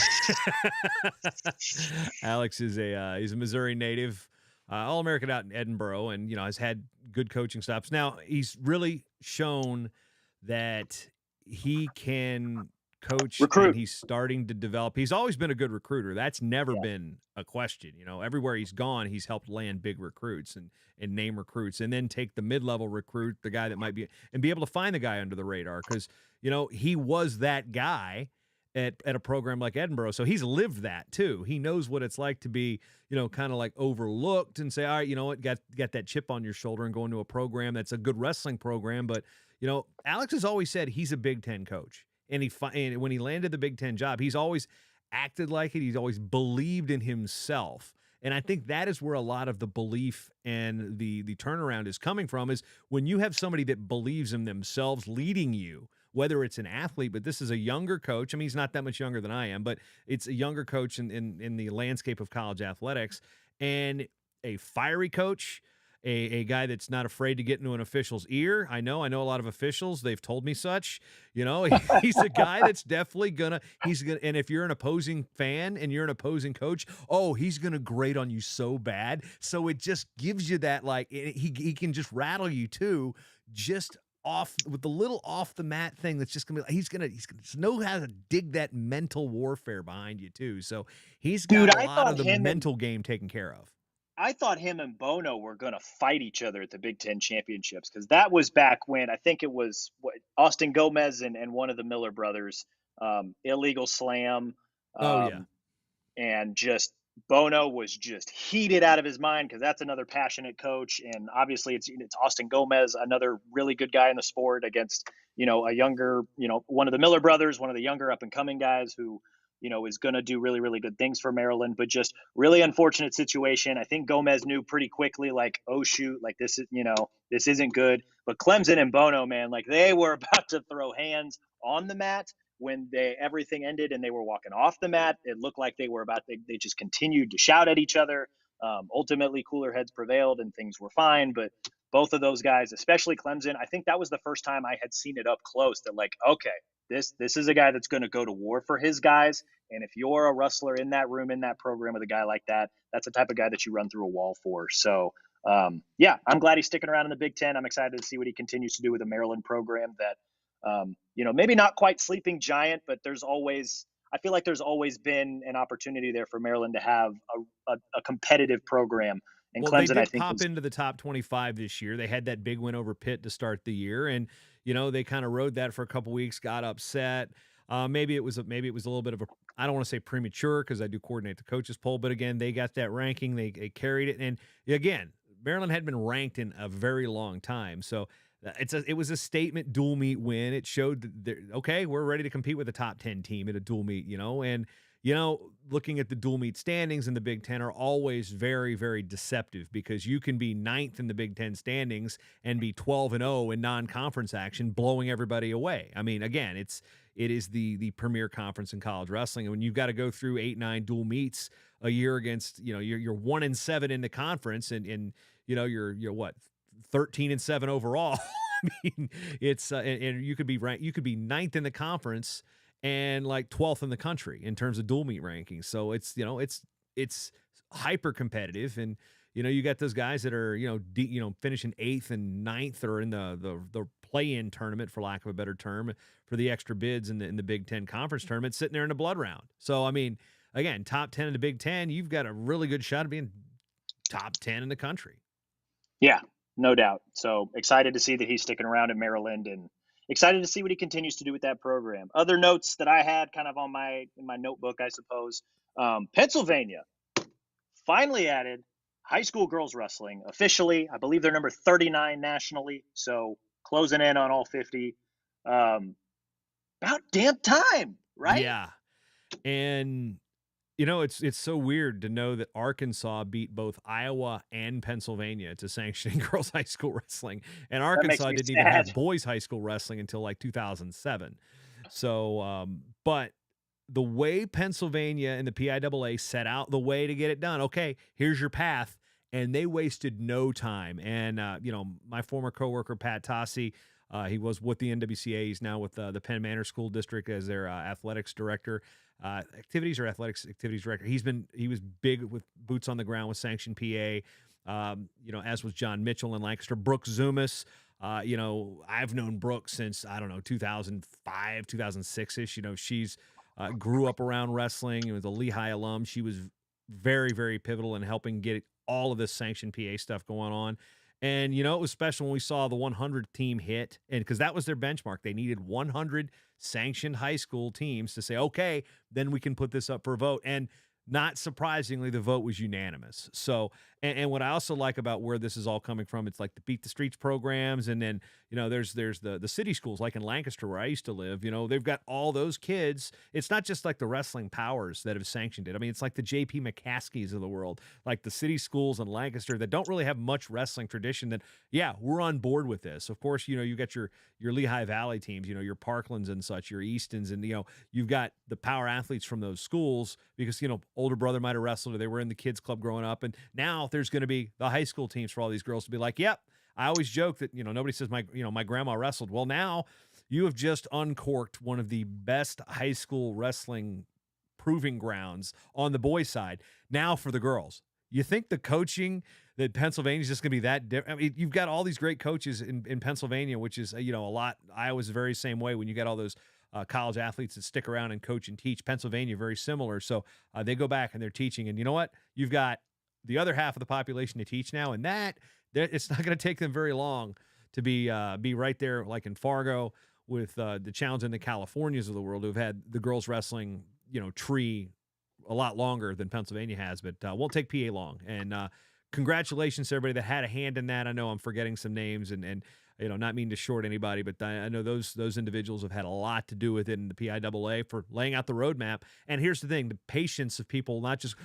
Alex is he's a Missouri native, All-American out in Edinboro, and has had good coaching stops. Now he's really shown that he can coach, recruit. And he's starting to develop. He's always been a good recruiter. That's never been a question. Everywhere he's gone, he's helped land big recruits and name recruits, and then take the mid-level recruit, the guy that might be, and be able to find the guy under the radar, because he was that guy at a program like Edinboro. So he's lived that too. He knows what it's like to be, kind of like overlooked and say, all right, you know what, got that chip on your shoulder, and going to a program that's a good wrestling program. But, Alex has always said he's a Big Ten coach. And when he landed the Big Ten job, he's always acted like it. He's always believed in himself. And I think that is where a lot of the belief and the turnaround is coming from, is when you have somebody that believes in themselves leading you, whether it's an athlete, but this is a younger coach. I mean, he's not that much younger than I am, but it's a younger coach in the landscape of college athletics, and a fiery coach, a guy that's not afraid to get into an official's ear. I know a lot of officials, they've told me such. He's a guy that's definitely he's gonna, and if you're an opposing fan and you're an opposing coach, he's gonna grate on you so bad. So it just gives you that, like, he can just rattle you too, just off with the little off the mat thing. That's just gonna be, he's gonna know how to dig that mental warfare behind you too. So he's got a lot of the mental game taken care of. I thought him and Bono were going to fight each other at the Big Ten championships, because that was back when, I think it was Austin Gomez and one of the Miller brothers, illegal slam. And just Bono was just heated out of his mind, because that's another passionate coach. And obviously it's Austin Gomez, another really good guy in the sport, against, a younger, one of the Miller brothers, one of the younger up and coming guys who, is going to do really, really good things for Maryland. But just really unfortunate situation. I think Gomez knew pretty quickly, like, oh shoot, like this is, this isn't good. But Clemson and Bono, man, like, they were about to throw hands on the mat when everything ended and they were walking off the mat. It looked like they just continued to shout at each other. Ultimately, cooler heads prevailed and things were fine. But both of those guys, especially Clemson, I think that was the first time I had seen it up close, that, like, okay, this is a guy that's going to go to war for his guys. And if you're a wrestler in that room, in that program with a guy like that, that's the type of guy that you run through a wall for. So, I'm glad he's sticking around in the Big Ten. I'm excited to see what he continues to do with a Maryland program that, maybe not quite sleeping giant, but I feel like there's always been an opportunity there for Maryland to have a competitive program And Well, they Clemson, I did think, pop into the top 25 this year. They had that big win over Pitt to start the year, and they kind of rode that for a couple weeks. Got upset. Maybe it was a little bit of a, I don't want to say premature because I do coordinate the coaches poll, but again, they got that ranking. They carried it, and again, Maryland had been ranked in a very long time, so it was a statement dual meet win. It showed that we're ready to compete with a top 10 team at a dual meet, and looking at the dual meet standings in the Big Ten are always very, very deceptive because you can be ninth in the Big Ten standings and be 12-0 in non-conference action, blowing everybody away. I mean, again, it is the premier conference in college wrestling, and when you've got to go through 8-9 dual meets a year against, you're 1-7 in the conference, and you're what, 13-7 overall. I mean, it's and you could be ranked, you could be ninth in the conference and like 12th in the country in terms of dual meet rankings. So it's hyper competitive, and you got those guys that are finishing 8th and 9th or in the play-in tournament, for lack of a better term, for the extra bids in the Big Ten conference tournament, sitting there in the blood round. So I mean, again, top 10 in the Big Ten, you've got a really good shot of being top 10 in the country. Yeah, no doubt. So excited to see that he's sticking around in Maryland, and excited to see what he continues to do with that program. Other notes that I had kind of in my notebook, I suppose. Pennsylvania finally added high school girls wrestling officially. I believe they're number 39 nationally, so closing in on all 50. About damn time, right? Yeah. And it's so weird to know that Arkansas beat both Iowa and Pennsylvania to sanctioning girls high school wrestling, and Arkansas didn't even have boys high school wrestling until like 2007. So, but the way Pennsylvania and the PIAA set out the way to get it done, okay, here's your path, and they wasted no time. And my former coworker Pat Tossi, he was with the NWCA. He's now with the Penn Manor School District as their athletics director. Athletics director. He was big with boots on the ground with Sanction PA, as was John Mitchell in Lancaster. Brooke Zumas, I've known Brooke since, 2005, 2006-ish. She's grew up around wrestling and was a Lehigh alum. She was very, very pivotal in helping get all of this Sanction PA stuff going on. And, it was special when we saw the 100 team hit, and because that was their benchmark. They needed 100 sanctioned high school teams to say, okay, then we can put this up for a vote. And not surprisingly, the vote was unanimous. So, and what I also like about where this is all coming from, it's like the Beat the Streets programs, and then there's the city schools, like in Lancaster where I used to live. They've got all those kids. It's not just like the wrestling powers that have sanctioned it. I mean, it's like the J.P. McCaskies of the world, like the city schools in Lancaster that don't really have much wrestling tradition. That we're on board with this. Of course, you got your Lehigh Valley teams, your Parklands and such, your Eastons, and you've got the power athletes from those schools because older brother might have wrestled or they were in the kids club growing up, and now there's going to be the high school teams for all these girls to be like, yep. I always joke that nobody says my grandma wrestled. Well, now you have just uncorked one of the best high school wrestling proving grounds on the boys' side. Now for the girls, you think the coaching that Pennsylvania is just going to be that different? I mean, you've got all these great coaches in Pennsylvania, which is a lot. Iowa's the very same way when you got all those college athletes that stick around and coach and teach. Pennsylvania, very similar. So they go back and they're teaching. And you know what? You've got the other half of the population to teach now, and it's not going to take them very long to be right there, like in Fargo, with the Challenge in the Californias of the world, who've had the girls wrestling tree a lot longer than Pennsylvania has. But won't take PA long. And congratulations to everybody that had a hand in that. I know I'm forgetting some names, and not mean to short anybody, but I know those individuals have had a lot to do with it in the PIAA for laying out the roadmap. And here's the thing: the patience of people not just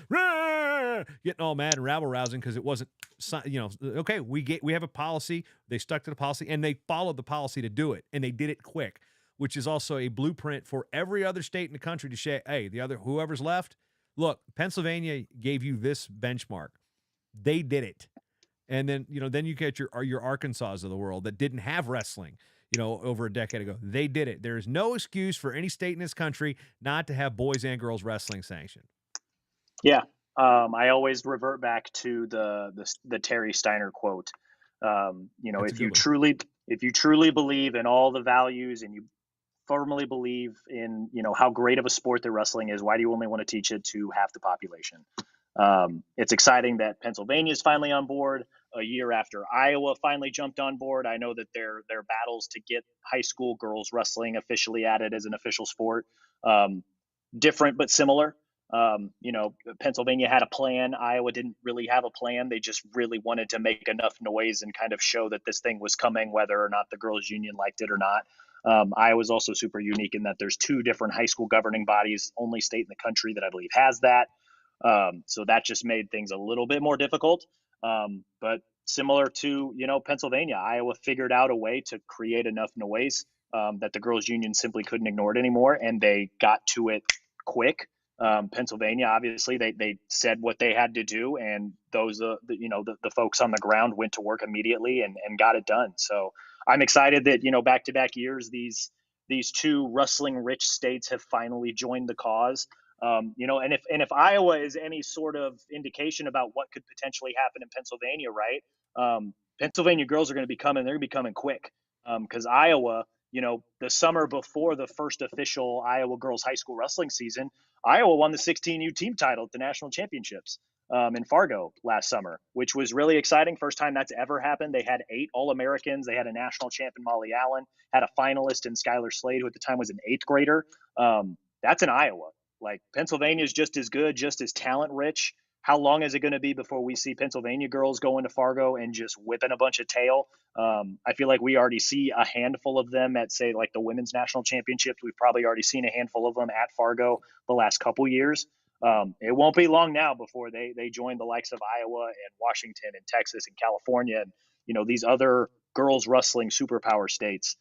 getting all mad and rabble-rousing because it wasn't, okay, we have a policy. They stuck to the policy, and they followed the policy to do it, and they did it quick, which is also a blueprint for every other state in the country to say, hey, whoever's left, look, Pennsylvania gave you this benchmark. They did it. And then, then you get your Arkansas of the world that didn't have wrestling, over a decade ago. They did it. There is no excuse for any state in this country not to have boys and girls wrestling sanctioned. Yeah. I always revert back to the Terry Steiner quote. If you truly believe in all the values and you firmly believe in, how great of a sport that wrestling is, why do you only want to teach it to half the population? It's exciting that Pennsylvania is finally on board a year after Iowa finally jumped on board. I know that their battles to get high school girls wrestling officially added as an official sport, different but similar. Pennsylvania had a plan. Iowa didn't really have a plan. They just really wanted to make enough noise and kind of show that this thing was coming, whether or not the girls' union liked it or not. Iowa's also super unique in that there's 2 different high school governing bodies, only state in the country that I believe has that. So that just made things a little bit more difficult. But similar to, Pennsylvania, Iowa figured out a way to create enough noise that the girls' union simply couldn't ignore it anymore, and they got to it quick. Pennsylvania, obviously, they said what they had to do, and those, the folks on the ground went to work immediately and got it done. So I'm excited that, back-to-back years, these 2 wrestling-rich states have finally joined the cause. And if Iowa is any sort of indication about what could potentially happen in Pennsylvania, right? Pennsylvania girls are going to be coming. They're going to be coming quick because Iowa, the summer before the first official Iowa girls high school wrestling season, Iowa won the 16U team title at the national championships in Fargo last summer, which was really exciting. First time that's ever happened. They had 8 All-Americans. They had a national champion, Molly Allen, had a finalist in Skylar Slade, who at the time was an 8th grader. That's in Iowa. Like, Pennsylvania is just as good, just as talent rich. How long is it going to be before we see Pennsylvania girls going to Fargo and just whipping a bunch of tail? I feel like we already see a handful of them at, say, like the women's national championships. We've probably already seen a handful of them at Fargo the last couple years. It won't be long now before they join the likes of Iowa and Washington and Texas and California and, these other girls wrestling superpower states.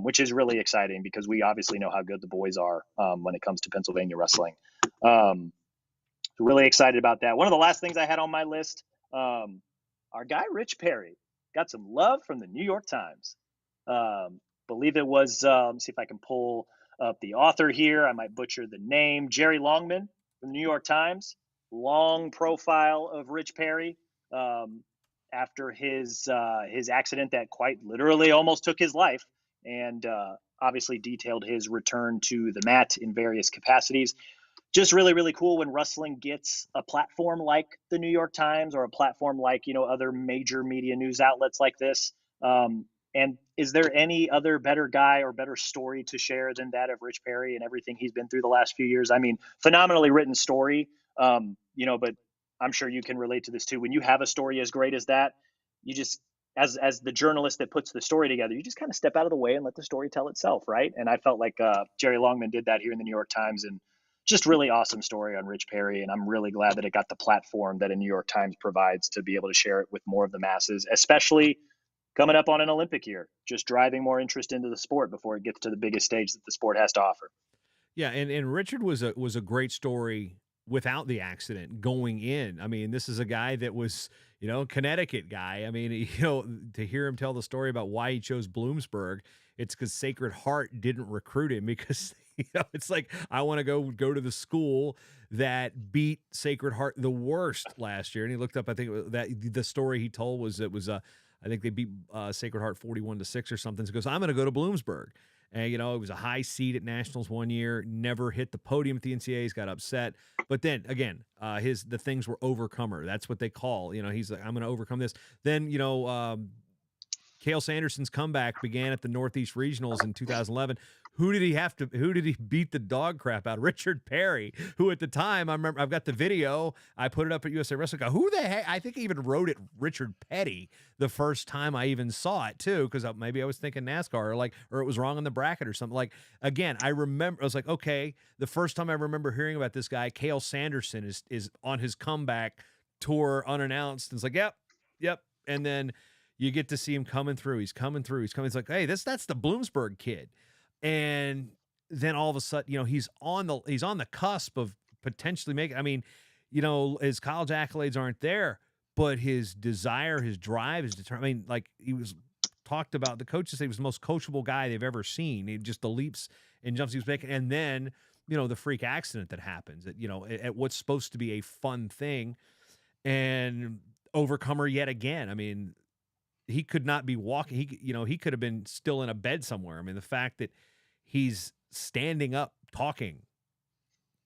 Which is really exciting because we obviously know how good the boys are when it comes to Pennsylvania wrestling. Really excited about that. One of the last things I had on my list, our guy Rich Perry got some love from the New York Times. Believe it was, see if I can pull up the author here. I might butcher the name. Jerry Longman from the New York Times. Long profile of Rich Perry. After his accident that quite literally almost took his life, and obviously detailed his return to the mat in various capacities. Just really, really cool when wrestling gets a platform like the New York Times or a platform like, other major media news outlets like this. And is there any other better guy or better story to share than that of Rich Perry and everything he's been through the last few years? I mean, phenomenally written story, but I'm sure you can relate to this too. When you have a story as great as that, you just, as the journalist that puts the story together, you just kind of step out of the way and let the story tell itself, right? And I felt like Jerry Longman did that here in the New York Times, and just really awesome story on Rich Perry. And I'm really glad that it got the platform that a New York Times provides to be able to share it with more of the masses, especially coming up on an Olympic year, just driving more interest into the sport before it gets to the biggest stage that the sport has to offer. Yeah, and Richard was a great story without the accident going in. I mean, this is a guy that was, Connecticut guy. I mean, to hear him tell the story about why he chose Bloomsburg, it's because Sacred Heart didn't recruit him because, it's like, I want to go to the school that beat Sacred Heart the worst last year. And he looked up, I think that the story he told was, I think they beat Sacred Heart 41-6 or something. So he goes, I'm going to go to Bloomsburg. And, it was a high seed at Nationals one year, never hit the podium at the NCAAs, got upset. But then, again, the things were overcomer. That's what they call, he's like, I'm going to overcome this. Then, Cale Sanderson's comeback began at the Northeast Regionals in 2011. Who did he beat the dog crap out? Richard Perry, who at the time, I remember, I've got the video, I put it up at USA Wrestling. Who the heck? I think I even wrote it Richard Petty the first time I even saw it too, because maybe I was thinking NASCAR or it was wrong on the bracket or something. Like, again, I remember, I was like, okay, the first time I remember hearing about this guy, Cale Sanderson is on his comeback tour unannounced. And it's like, yep. And then you get to see him coming through. He's coming. It's like, hey, that's the Bloomsburg kid. And then all of a sudden, he's on the cusp of potentially making. I mean, his college accolades aren't there, but his desire, his drive, his determination. I mean, like, he was talked about. The coaches say he was the most coachable guy they've ever seen. He just the leaps and jumps he was making, and then the freak accident that happens at what's supposed to be a fun thing, and overcomer yet again. I mean, he could not be walking. He could have been still in a bed somewhere. I mean, the fact that he's standing up talking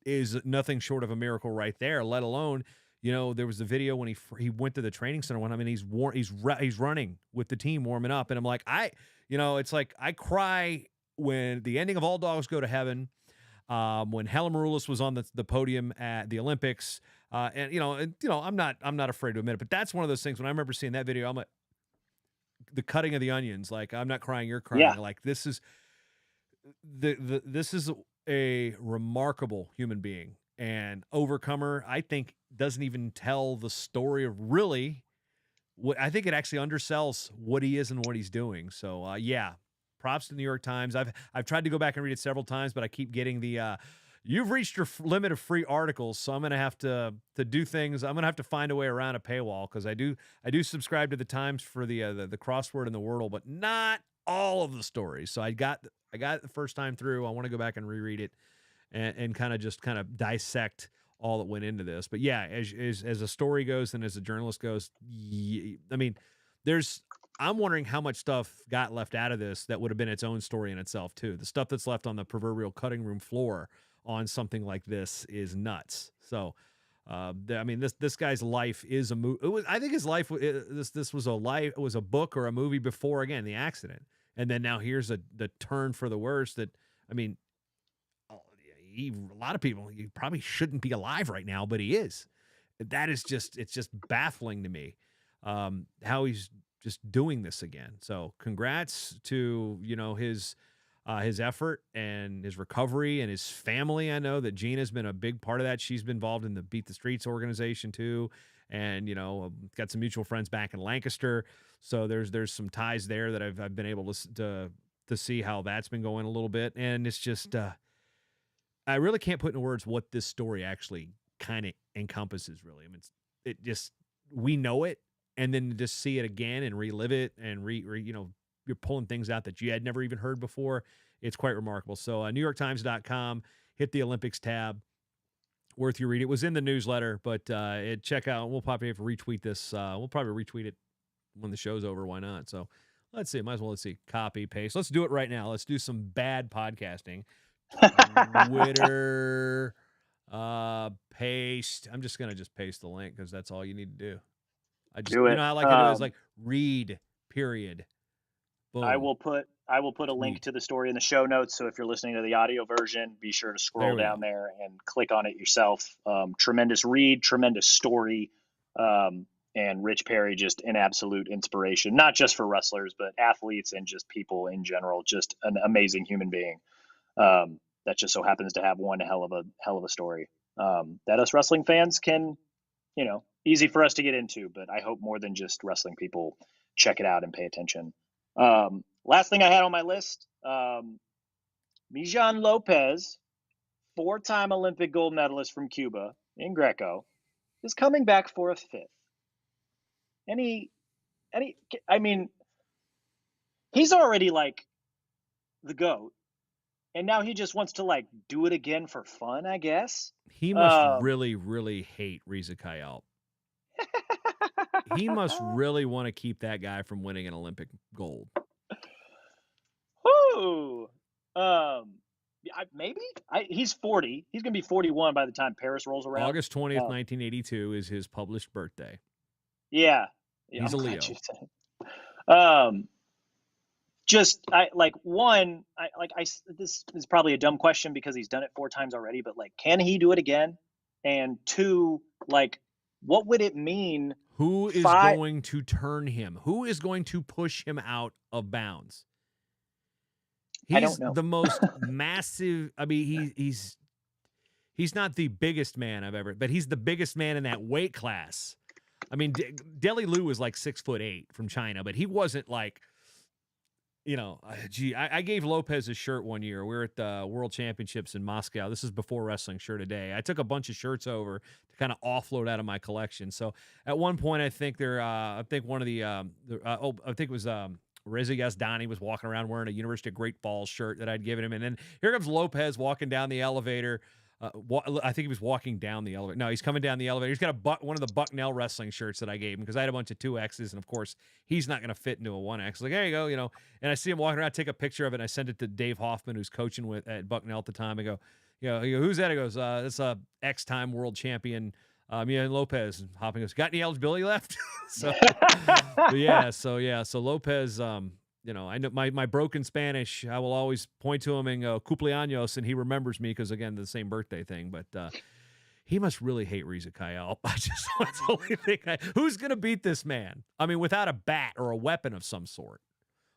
is nothing short of a miracle right there, let alone, there was a video when he went to the training center one time, and he's running with the team warming up, and I'm like, it's like I cry when the ending of All Dogs Go to Heaven, when Helen Maroulis was on the podium at the Olympics, and I'm not afraid to admit it, but that's one of those things when I remember seeing that video, I'm like, the cutting of the onions, like, I'm not crying, you're crying. Yeah. Like, this is this is a remarkable human being and overcomer. I think doesn't even tell the story of really what I think it actually undersells what he is and what he's doing. So yeah, props to the New York Times. I've tried to go back and read it several times, but I keep getting the you've reached your limit of free articles, so I'm gonna have to do things. I'm gonna have to find a way around a paywall because I do subscribe to the Times for the crossword and the Wordle, but not all of the stories. So I got it the first time through. I want to go back and reread it and kind of dissect all that went into this. But yeah, as a story goes and as a journalist goes, I mean, I'm wondering how much stuff got left out of this that would have been its own story in itself too. The stuff that's left on the proverbial cutting room floor on something like this is nuts. So, I mean, this guy's life is a movie. I think his life, this was a book or a movie before, again, the accident. And then now here's the turn for the worse that, I mean, a lot of people, he probably shouldn't be alive right now, but he is. That is it's just baffling to me, how he's just doing this again. So congrats to, his effort and his recovery and his family. I know that Gina's been a big part of that. She's been involved in the Beat the Streets organization too. And, got some mutual friends back in Lancaster. So there's some ties there that I've been able to see how that's been going a little bit. And it's just, I really can't put into words what this story actually kind of encompasses, really. I mean, we know it, and then to just see it again and relive it and you're pulling things out that you had never even heard before. It's quite remarkable. So NewYorkTimes.com, hit the Olympics tab. Worth your read. It was in the newsletter, but check out. We'll probably have to retweet this. We'll probably retweet it when the show's over. Why not? So let's see. Let's see. Copy, paste. Let's do it right now. Let's do some bad podcasting. Twitter, paste. I'm just gonna paste the link because that's all you need to do. Do it. I like to do is like read. Period. Boom. I will put a link to the story in the show notes. So if you're listening to the audio version, be sure to scroll down there and click on it yourself. Tremendous read, tremendous story, and Rich Perry, just an absolute inspiration, not just for wrestlers, but athletes and just people in general. Just an amazing human being. That just so happens to have one hell of a story that us wrestling fans can, easy for us to get into, but I hope more than just wrestling people check it out and pay attention. Last thing I had on my list, Mijan Lopez, 4-time Olympic gold medalist from Cuba in Greco, is coming back for a 5th. I mean, he's already like the GOAT. And now he just wants to do it again for fun, I guess. He must really, really hate Reza Kayal. He must really want to keep that guy from winning an Olympic gold. Ooh. Maybe. He's 40. He's going to be 41 by the time Paris rolls around. August 20th, 1982 is his published birthday. Yeah. He's a Leo. This is probably a dumb question because he's done it 4 times already, but can he do it again? And 2, what would it mean? Who is going to turn him? Who is going to push him out of bounds? He's I don't know. The most massive. I mean, he's not the biggest man I've ever, but he's the biggest man in that weight class. I mean, Deli Lu was 6'8" from China, but he wasn't I gave Lopez a shirt one year. We were at the World Championships in Moscow. This is before Wrestling Shirt a Day. I took a bunch of shirts over to kind of offload out of my collection. So at one point, I think I think it was Reza Yazdani was walking around wearing a University of Great Falls shirt that I'd given him. And then here comes Lopez walking down the elevator. I think he was walking down the elevator. No, he's coming down the elevator. He's got one of the Bucknell wrestling shirts that I gave him because I had a bunch of 2Xs, and of course he's not going to fit into a 1X. There you go, And I see him walking around. I take a picture of it, and I send it to Dave Hoffman, who's coaching at Bucknell at the time. I go, who's that? He goes, it's a X-time world champion And Lopez hopping us. Got any eligibility left? So Lopez, I know my broken Spanish, I will always point to him and go cumpleaños, and he remembers me because, again, the same birthday thing. But he must really hate Reza Kayal. That's the only thing. Who's going to beat this man? I mean, without a bat or a weapon of some sort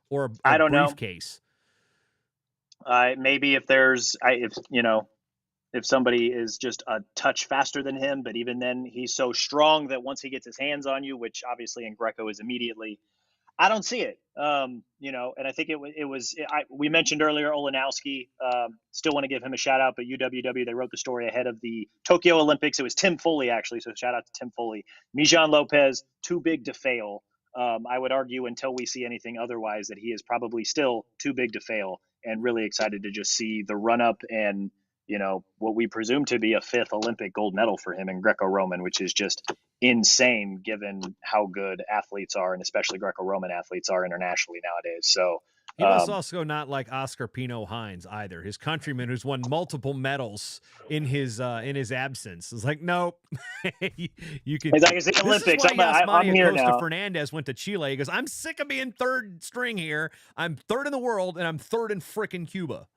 or a I don't briefcase. Maybe if somebody is just a touch faster than him, but even then he's so strong that once he gets his hands on you, which obviously in Greco is immediately, I don't see it. And I think we mentioned earlier Olenowski, still want to give him a shout out, but UWW, they wrote the story ahead of the Tokyo Olympics. It was Tim Foley, actually. So shout out to Tim Foley. Mijan Lopez, too big to fail. I would argue until we see anything otherwise that he is probably still too big to fail, and really excited to just see the run up and, what we presume to be a 5th Olympic gold medal for him in Greco-Roman, which is just insane given how good athletes are, and especially Greco-Roman athletes are internationally nowadays. So he must also not like Oscar Pino Hines either, his countryman who's won multiple medals in his absence. It's like, nope. You can. It's like, it's the Olympics. I'm here now. Fernandez went to Chile. He goes, I'm sick of being third string here. I'm third in the world, and I'm third in frickin' Cuba.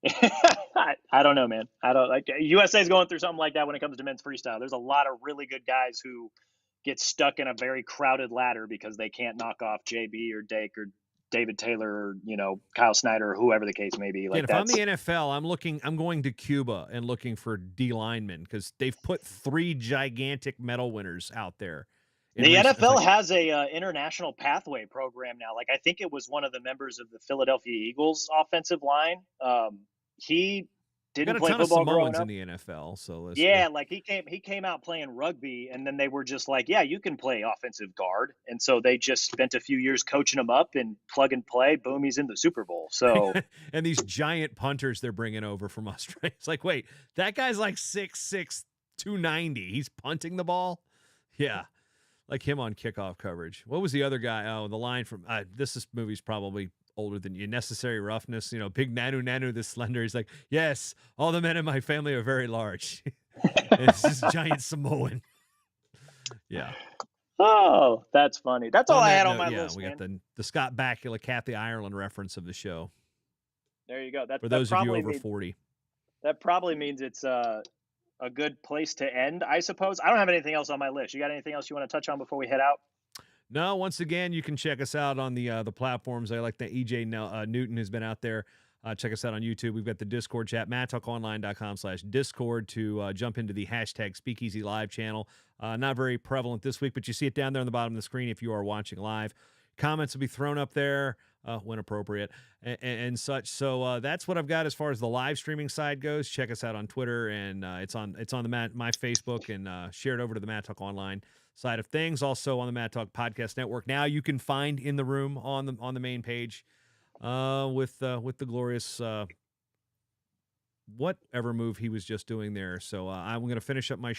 I don't know, man. I don't like USA is going through something like that when it comes to men's freestyle. There's a lot of really good guys who get stuck in a very crowded ladder because they can't knock off JB or Dake or David Taylor or, Kyle Snyder or whoever the case may be. Like, if I'm the NFL, I'm going to Cuba and looking for D linemen because they've put 3 gigantic medal winners out there. The NFL has a international pathway program now. Like, I think it was one of the members of the Philadelphia Eagles offensive line. He didn't play football growing up in the NFL, so like he came out playing rugby, and then they were just like, yeah, you can play offensive guard, and so they just spent a few years coaching him up and plug and play. Boom, he's in the Super Bowl. So and these giant punters they're bringing over from Australia. It's like, wait, that guy's like 6'6", 290. He's punting the ball. Yeah. Like him on kickoff coverage. What was the other guy? Oh, the line from this movie's probably older than you. Necessary Roughness. Big Nanu, the slender. He's like, yes, all the men in my family are very large. It's this giant Samoan. Yeah. Oh, that's funny. That's all I had on my list. We got the Scott Bakula, Kathy Ireland reference of the show. There you go. For those of you over 40. That probably means it's a good place to end, I suppose. I don't have anything else on my list. You got anything else you want to touch on before we head out? No, once again, you can check us out on the platforms. I like that EJ Newton has been out there. Check us out on YouTube. We've got the Discord chat, MadTalkOnline.com/Discord to jump into the hashtag Speakeasy Live channel. Not very prevalent this week, but you see it down there on the bottom of the screen if you are watching live. Comments will be thrown up there when appropriate and such. So that's what I've got as far as the live streaming side goes. Check us out on Twitter, and it's on my Facebook, and share it over to the Mad Talk Online side of things. Also on the Mad Talk Podcast Network. Now you can find In the Room on the main page with the glorious whatever move he was just doing there. So I'm going to finish up my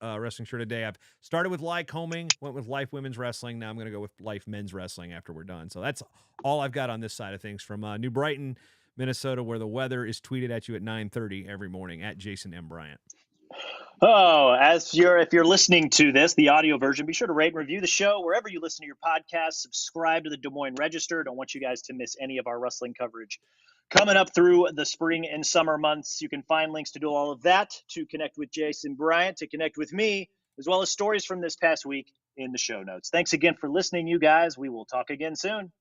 wrestling shirt today. I've started with Lycoming, went with Life Women's Wrestling. Now I'm going to go with Life Men's Wrestling after we're done. So that's all I've got on this side of things from New Brighton, Minnesota, where the weather is tweeted at you at 9:30 every morning at Jason M. Bryant. Oh, if you're listening to this, the audio version, be sure to rate and review the show wherever you listen to your podcast. Subscribe to the Des Moines Register. Don't want you guys to miss any of our wrestling coverage coming up through the spring and summer months. You can find links to do all of that, to connect with Jason Bryant, to connect with me, as well as stories from this past week in the show notes. Thanks again for listening, you guys. We will talk again soon.